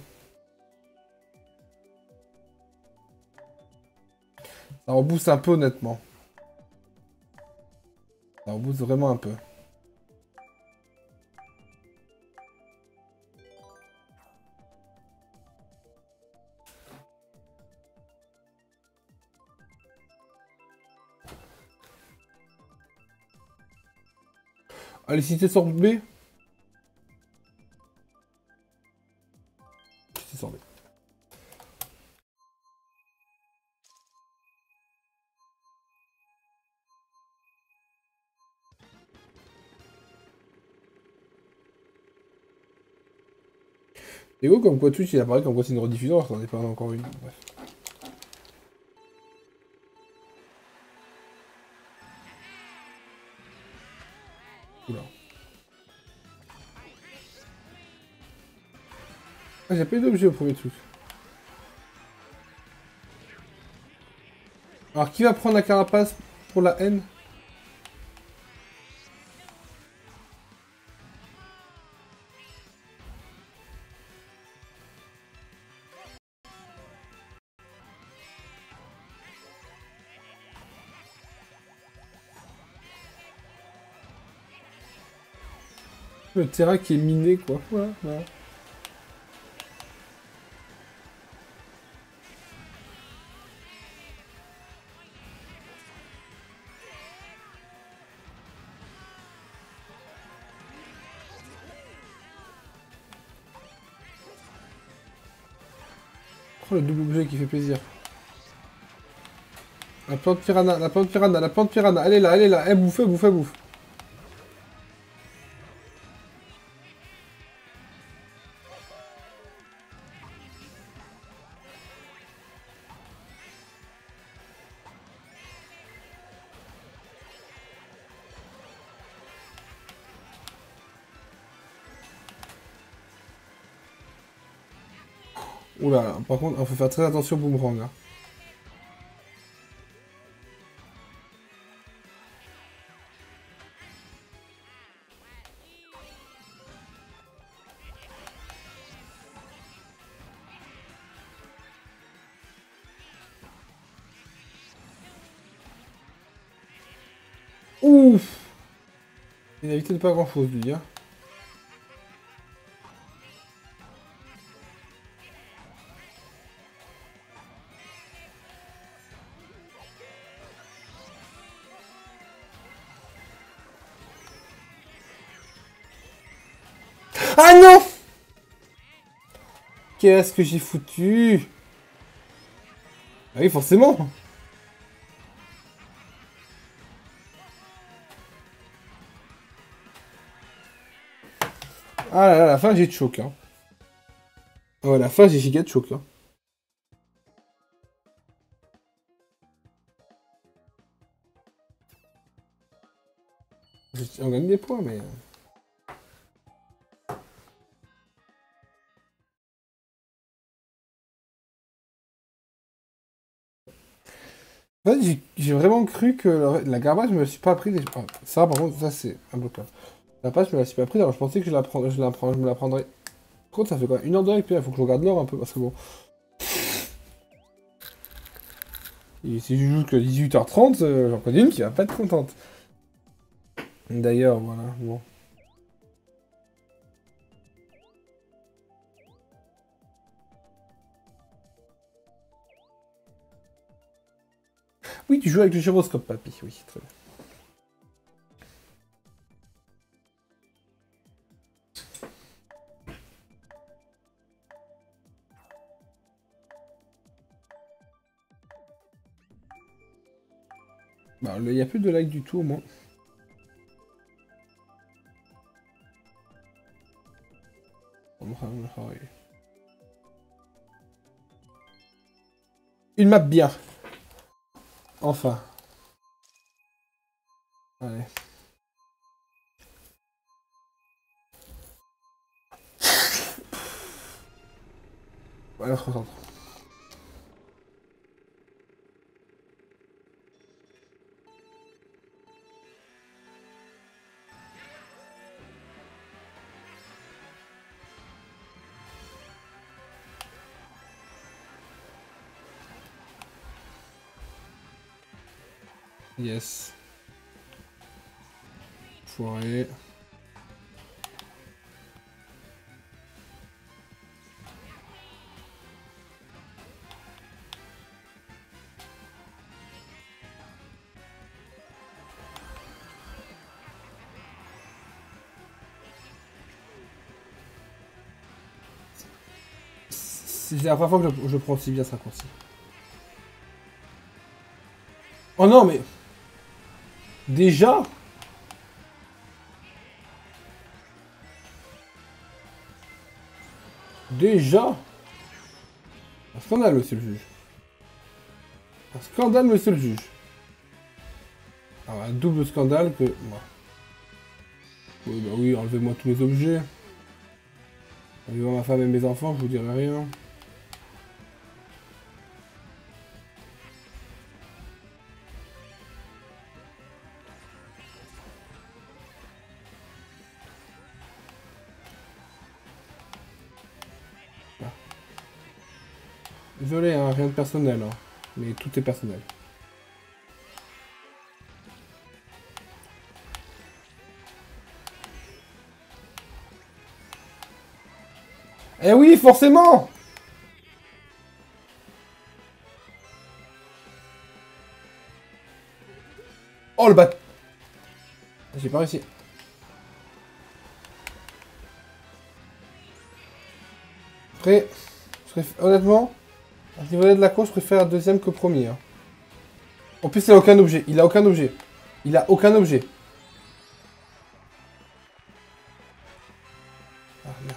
Ça rebooste un peu, honnêtement. Ça rebooste vraiment un peu. Allez, cité sur B. Cité sur B. Et gros, comme quoi Twitch il apparaît comme quoi c'est une rediffusion, alors que c'en est pas encore une. Bref. Oula. Ah, j'ai pas eu d'objet au premier truc. Alors, qui va prendre la carapace pour la haine? Le terrain qui est miné, quoi. Voilà, voilà. Oh, le double objet qui fait plaisir. La plante piranha, la plante piranha, la plante piranha. Elle est là, elle est là. Elle bouffe, elle bouffe, elle bouffe. Oula, par contre, il faut faire très attention au boomerang. Hein. Ouf! Il a évité de pas grand chose, lui. Hein. Ah non! Qu'est-ce que j'ai foutu? Ah oui, forcément! Ah là là, à la fin, j'ai de choc. Hein. Oh, à la fin, j'ai giga de choc. Hein. On gagne des points, mais... En fait, j'ai vraiment cru que la garbage, je me la suis pas pris. Ah, ça, par contre, ça, c'est un bloc là. La page, je me la suis pas prise, alors je pensais que je me la prendrais. Par contre, ça fait quoi? 1 heure de règle, puis il faut que je regarde l'heure un peu, parce que bon... Et si je joue que 18h30, j'en connais une qui va pas être contente. D'ailleurs, voilà, bon. Oui, tu joues avec le gyroscope, papy, oui, très bien. Bah, il n'y a plus de like du tout, au moins. Une map bien. Enfin. Allez. Voilà, on se concentre. Yes. Foiré. C'est la première fois que je prends aussi bien ce raccourci. Oh non, mais... Déjà? Déjà? Un scandale, monsieur le juge. Un scandale, monsieur le juge. Alors, un double scandale que... Moi. Oui, bah oui, enlevez-moi tous mes objets. Enlevez-moi ma femme et mes enfants, je vous dirai rien. Désolé, hein, rien de personnel, hein, mais tout est personnel. Eh oui, forcément! Oh le bat... J'ai pas réussi. Après, honnêtement, à ce niveau-là de la course, je préfère un deuxième que premier. Hein. En plus, il a aucun objet. Il a aucun objet. Il a aucun objet. Ah, mince.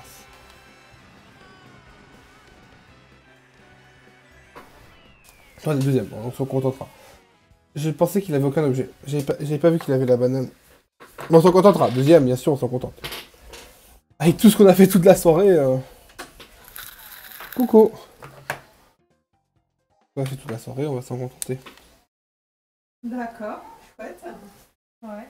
Enfin, le deuxième, on s'en contentera. Je pensais qu'il avait aucun objet. J'avais pas vu qu'il avait la banane. Mais on s'en contentera. Deuxième, bien sûr, on s'en contente. Avec tout ce qu'on a fait toute la soirée... Coucou. On a fait toute la soirée, on va s'en contenter. D'accord, chouette. Ouais.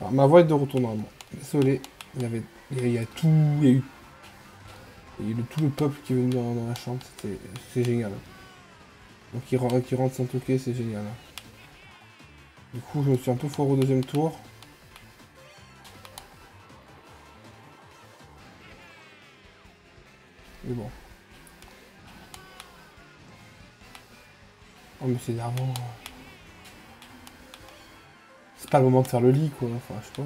Alors, ma voix est de retour normalement. Désolé, il y a tout, il y a eu tout le peuple qui est venu dans la chambre, c'est génial. Donc qui rentre sans toquer, c'est génial. Du coup, je me suis un peu foiré au deuxième tour. Mais bon. Oh mais c'est énervant. C'est pas le moment de faire le lit quoi, enfin je sais pas.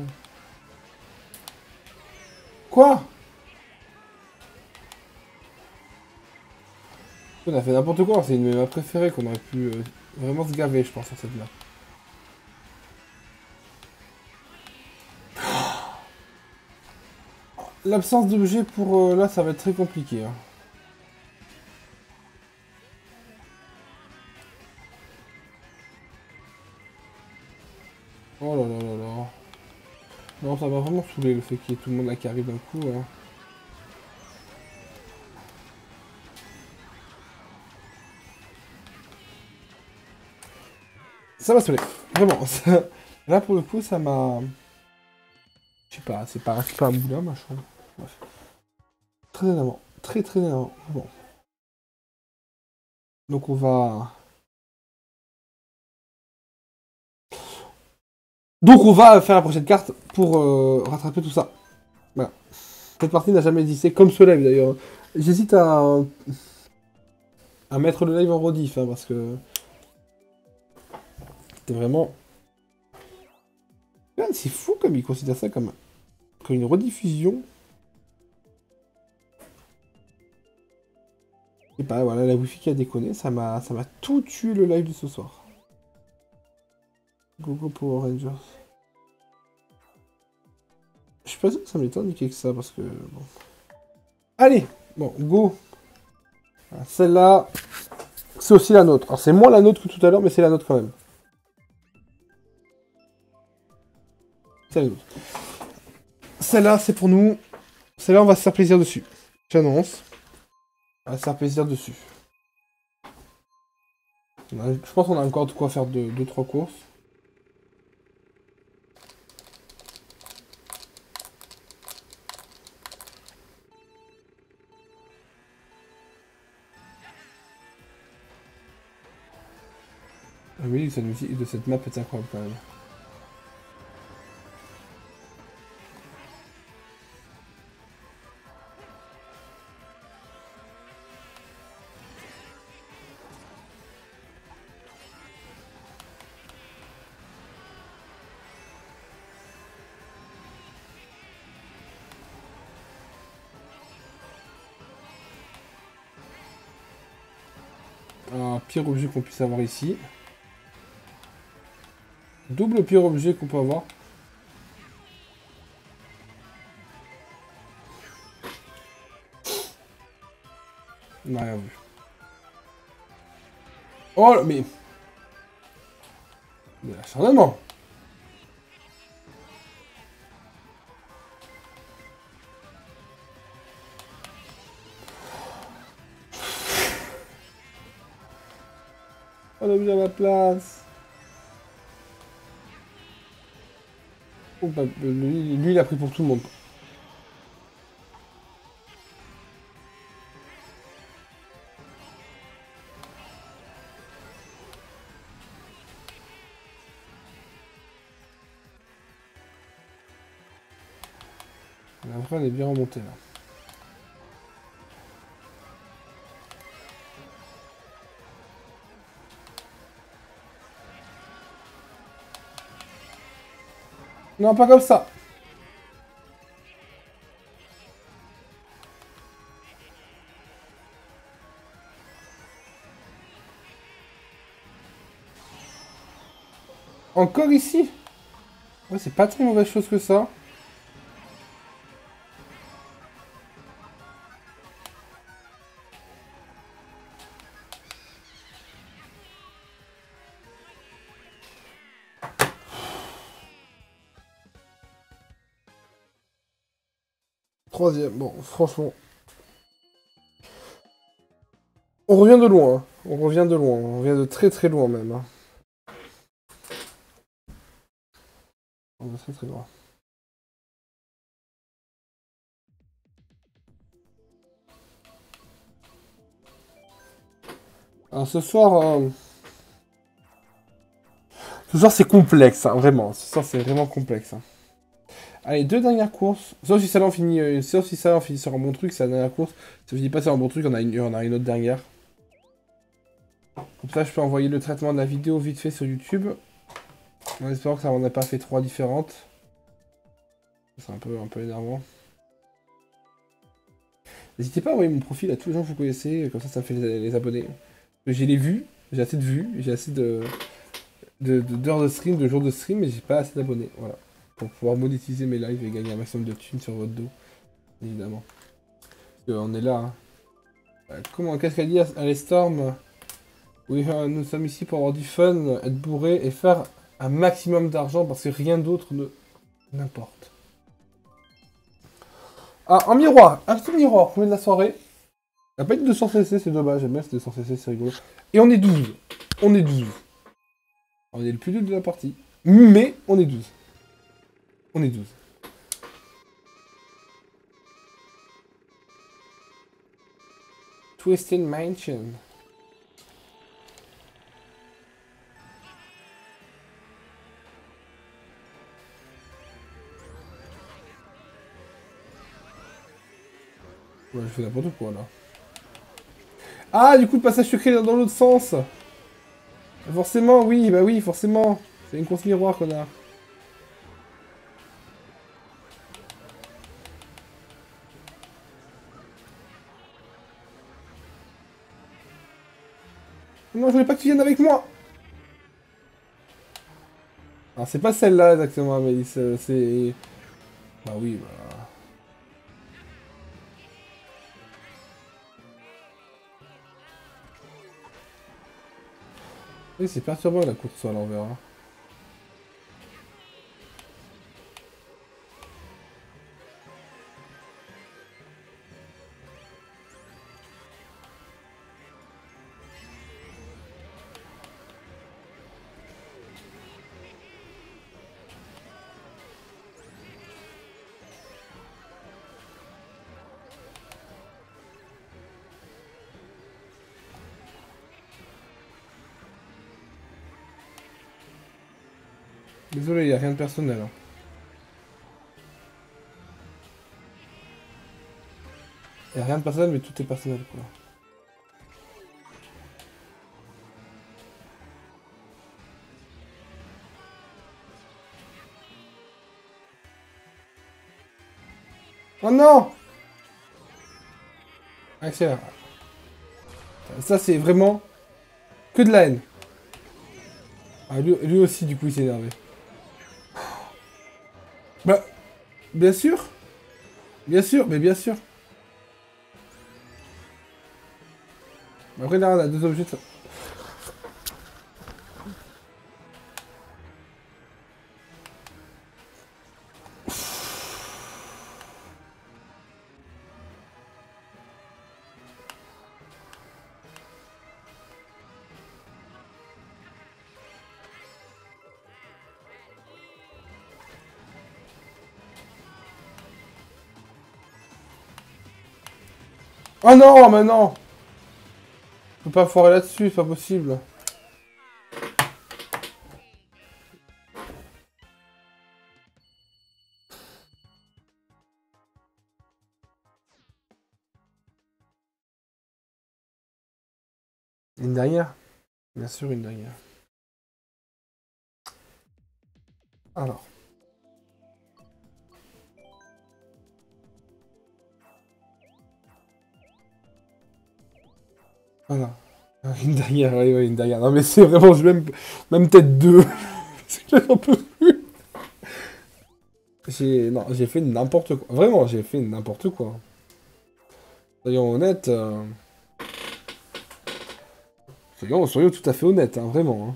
Quoi? On a fait n'importe quoi, c'est une de mes préférées qu'on aurait pu vraiment se gaver je pense sur cette là. L'absence d'objet pour là ça va être très compliqué. Hein. Oh là là là là. Non, ça va vraiment saouler le fait qu'il y ait tout le monde là qui arrive d'un coup. Hein. Ça m'a saoulé. Vraiment. Là, pour le coup, ça m'a... Je sais pas, c'est pas un super boulot, machin. Bref. Très énervant. Très très énervant. Bon. Donc on va... Donc on va faire la prochaine carte pour rattraper tout ça. Voilà. Cette partie n'a jamais existé, comme ce live d'ailleurs. J'hésite à mettre le live en rediff, hein, parce que... C'était vraiment... C'est fou comme ils considèrent ça comme une rediffusion. Et pas, voilà, la wifi qui a déconné, ça m'a tout tué le live de ce soir. Go Go Power Rangers. Je suis pas sûr que ça m'ait tant indiqué que ça, parce que... Bon. Allez, bon, go. Celle-là, c'est aussi la nôtre. Alors c'est moins la nôtre que tout à l'heure, mais c'est la nôtre quand même. C'est la nôtre. Celle-là, c'est pour nous. Celle-là, on va se faire plaisir dessus. J'annonce. On va se faire plaisir dessus. Je pense qu'on a encore de quoi faire 2-3 courses. Ah oui, cette musique de cette map est incroyable quand même. Un pire objet qu'on puisse avoir ici. Double pire objet qu'on peut avoir. On n'a rien vu. Oh, mais... Mais acharnement. On a mis à ma place. Oh, bah, lui, il a pris pour tout le monde. Après, on est bien remonté là. Non, pas comme ça. Encore ici? Ouais, c'est pas très mauvaise chose que ça. Troisième, bon, franchement. On revient de loin, hein. On revient de loin, on revient de très très loin même. Hein. On va très très loin. Alors ce soir... Ce soir c'est complexe, hein, vraiment. Ce soir c'est vraiment complexe. Hein. Allez, 2 dernières courses. Sauf si ça on finit, sauf si ça on finit sur un bon truc, c'est la dernière course. Ça finit pas sur un bon truc, on a une autre dernière. Comme ça, je peux envoyer le traitement de la vidéo vite fait sur YouTube. En espérant que ça m'en a pas fait 3 différentes. C'est un peu énervant. N'hésitez pas à envoyer mon profil à tous les gens que vous connaissez, comme ça me fait les abonnés. J'ai les vues, j'ai assez de vues, j'ai assez d'heures de stream, de jours de stream, mais j'ai pas assez d'abonnés. Voilà. Pour pouvoir monétiser mes lives et gagner un maximum de thunes sur votre dos. Évidemment. Parce qu'on est là. Hein. Comment, qu'est-ce qu'elle dit à les Storm? Oui, nous sommes ici pour avoir du fun, être bourré et faire un maximum d'argent parce que rien d'autre ne n'importe. Ah, en miroir, un petit miroir, premier de la soirée. Il n'y a pas eu de 200cc, c'est dommage, j'aime bien ce 200cc, c'est rigolo. Et on est 12. On est 12. On est le plus nul de la partie. Mais on est 12. On est 12. Twisted Mansion. Ouais, je fais n'importe quoi là. Ah, du coup, le passage secret dans l'autre sens. Forcément, oui, bah oui, forcément. C'est une course miroir, connard. Non, je voulais pas que tu viennes avec moi. Alors, c'est pas celle-là exactement, Amélie, c'est... Bah oui, bah... Oui, c'est perturbant la course à l'envers. Hein. Désolé, y a rien de personnel. Hein. Y a rien de personnel, mais tout est personnel, quoi. Oh non! Accélère. Ça, c'est vraiment que de la haine. Ah, lui aussi, du coup, il s'est énervé. Bah, bien sûr. Bien sûr, mais bien sûr. Après, là, on a deux objets. Oh non, mais non! Je peux pas foirer là-dessus, c'est pas possible. Une dernière? Bien sûr, une dernière. Alors. Voilà. Une dernière, oui, oui, une dernière. Non, mais c'est vraiment, même peut-être deux. Parce que j'en peux plus. Non, j'ai fait n'importe quoi. Vraiment, j'ai fait n'importe quoi. Soyons honnêtes. Soyons tout à fait honnêtes, hein, vraiment. Hein.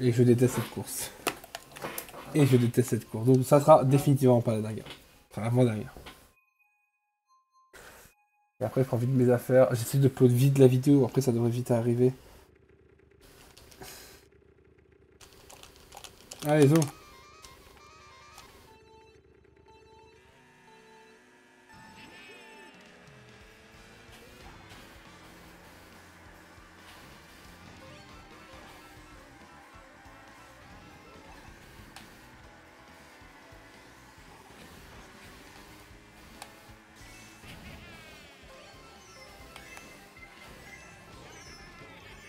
Et je déteste cette course. Et je déteste cette course. Donc ça sera définitivement pas la dernière. Enfin, l'avant-dernière. Et après, je prends vite mes affaires. J'essaie de upload vite la vidéo. Après, ça devrait vite arriver. Allez, zo.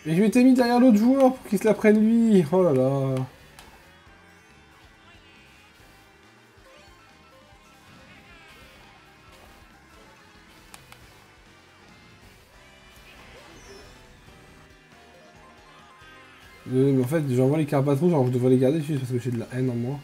Mais je m'étais mis derrière l'autre joueur pour qu'il se la prenne lui. Oh là là. Mais en fait, j'envoie les cartes rouges, genre je devrais les garder juste parce que j'ai de la haine en moi.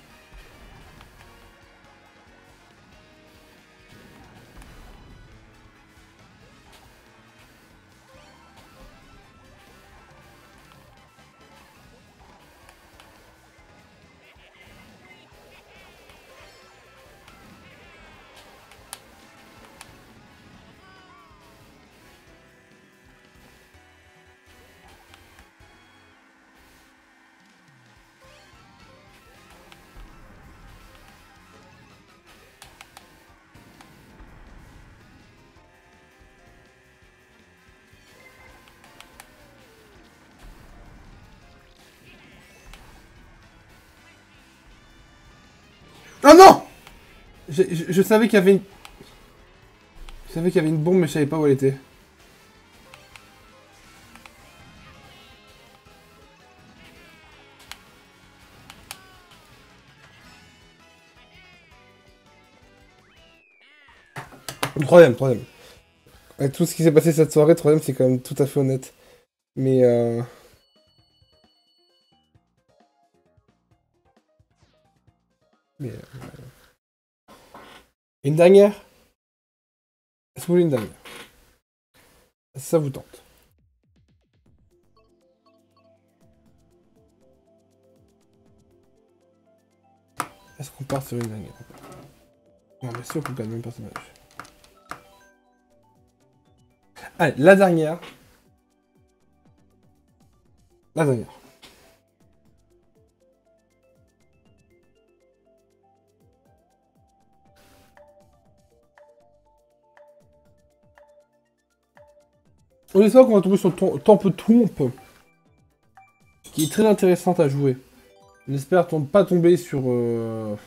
Oh non! Je savais qu'il y avait une... Je savais qu'il y avait une bombe, mais je savais pas où elle était. Troisième. Avec tout ce qui s'est passé cette soirée, troisième, c'est quand même tout à fait honnête. Mais Mais... Une dernière? Est-ce que vous voulez une dernière? Ça vous tente. Est-ce qu'on part sur une dernière? Non, mais sûr qu'on gagne le même personnage. Allez, la dernière. La dernière. On espère qu'on va tomber sur Temple Trompe, qui est très intéressante à jouer. On espère pas tomber sur... Non,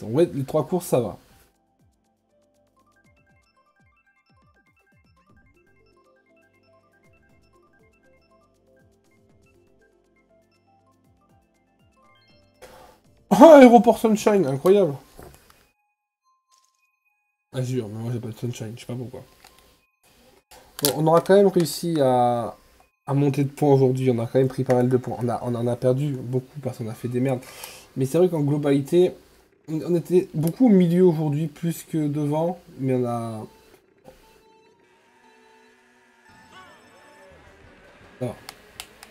ouais, les 3 courses, ça va. Oh, Aéroport Sunshine, incroyable. Azure, mais moi j'ai pas de Sunshine, je sais pas pourquoi. Bon, on aura quand même réussi à monter de points aujourd'hui, on a quand même pris pas mal de points. On en a perdu beaucoup parce qu'on a fait des merdes. Mais c'est vrai qu'en globalité, on était beaucoup au milieu aujourd'hui, plus que devant, mais on a... Alors,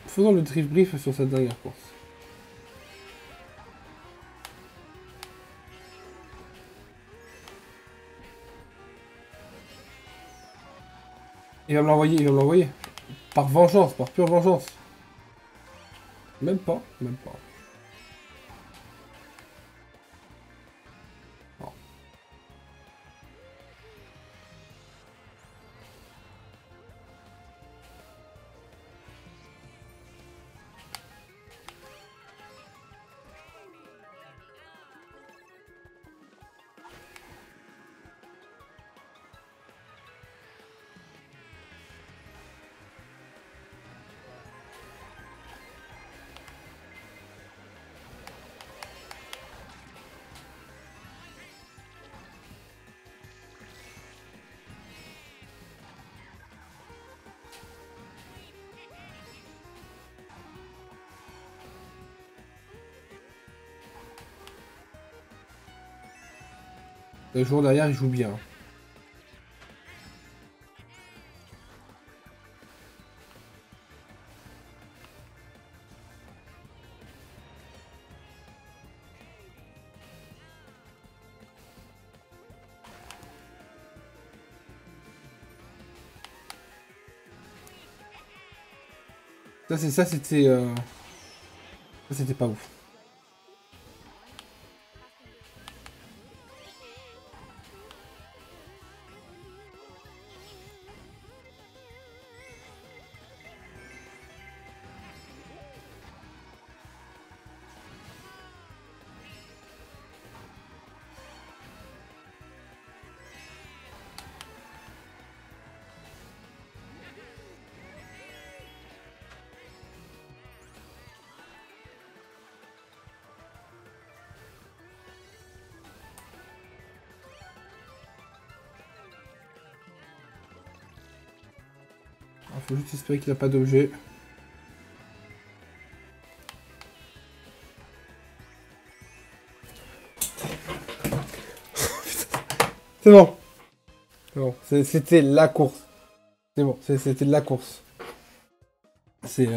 faisons le drift brief sur cette dernière course. Il va me l'envoyer. Par vengeance, par pure vengeance. Même pas. Non. Le joueur derrière, il joue bien. Ça c'était pas ouf. Faut juste espérer qu'il n'a pas d'objet. C'est bon. C'est bon. C'était la course. C'est bon, c'était la course. C'est...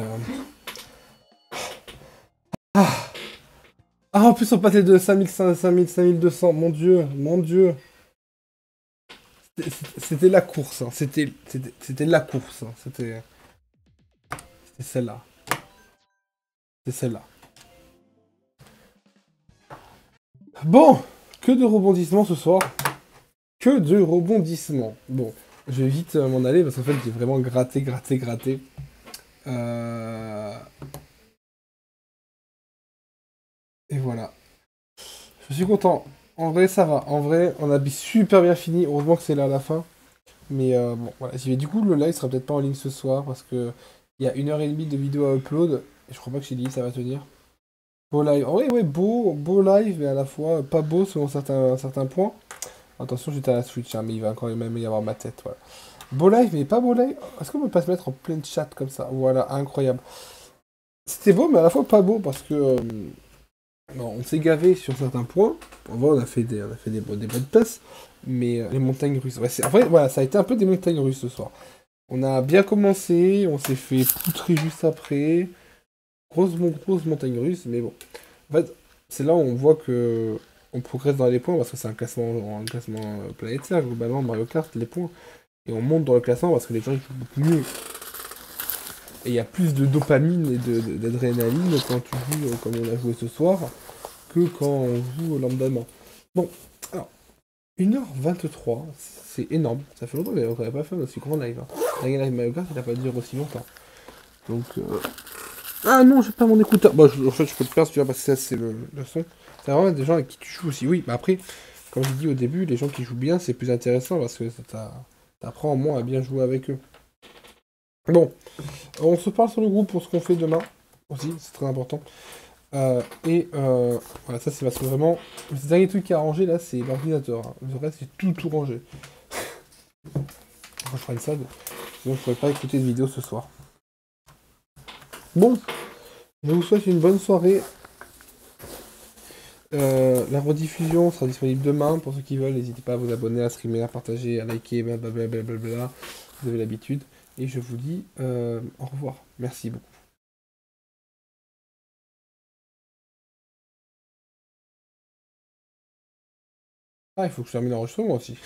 Ah. Ah, en plus on passait de 5500, 5000, 5200. Mon Dieu, mon Dieu. C'était la course. Hein. C'était la course. Hein. C'était celle-là. C'est celle-là. Bon, que de rebondissements ce soir. Que de rebondissements. Bon, je vais vite m'en aller parce qu'en fait j'ai vraiment gratté, gratté, gratté. Et voilà. Je suis content. En vrai, ça va. En vrai, on a super bien fini. Heureusement que c'est là à la fin. Mais bon, voilà. J'y vais. Du coup, le live sera peut-être pas en ligne ce soir parce que il y a 1h30 de vidéo à upload. Et je crois pas que j'ai dit ça va tenir. Beau live. En vrai, ouais, beau live, mais à la fois pas beau selon certains points. Attention, j'étais à la Switch, hein, mais il va quand même y avoir ma tête. Voilà. Beau live, mais pas beau live. Est-ce qu'on peut pas se mettre en pleine chat comme ça? Voilà, incroyable. C'était beau, mais à la fois pas beau parce que bon, on s'est gavé sur certains points. En vrai, on a fait des bonnes passes, mais les montagnes russes. Ouais, en vrai, voilà, ça a été un peu des montagnes russes ce soir. On a bien commencé, on s'est fait poutrer juste après. Grosse montagne russe, mais bon. En fait, c'est là où on voit que on progresse dans les points parce que c'est un classement planétaire globalement Mario Kart les points et on monte dans le classement parce que les gens ils jouent beaucoup mieux et il y a plus de dopamine et d'adrénaline quand tu joues comme on a joué ce soir que quand on joue lambdalement. Bon, alors 1h23, c'est énorme. Ça fait longtemps qu'on n'avait pas fait un aussi grand live. Hein. Un live Mario Kart, il n'a pas duré aussi longtemps. Donc ah non, j'ai pas mon écouteur. Bon, en fait, je peux le faire si tu veux, parce que ça, c'est le son. C'est vraiment des gens avec qui tu joues aussi. Oui, mais après, comme j'ai dit au début, les gens qui jouent bien, c'est plus intéressant parce que t'apprends au moins à bien jouer avec eux. Bon, on se parle sur le groupe pour ce qu'on fait demain aussi, c'est très important. Voilà, ça c'est parce que vraiment, le dernier truc qui a rangé là, c'est l'ordinateur. Hein. Le reste, c'est tout rangé. Moi, je ferai ça, sinon je pourrais pas écouter de vidéo ce soir. Bon, je vous souhaite une bonne soirée. La rediffusion sera disponible demain pour ceux qui veulent. N'hésitez pas à vous abonner, à streamer, à partager, à liker, blablabla. Vous avez l'habitude. Et je vous dis au revoir. Merci beaucoup. Ah, il faut que je termine l'enregistrement aussi.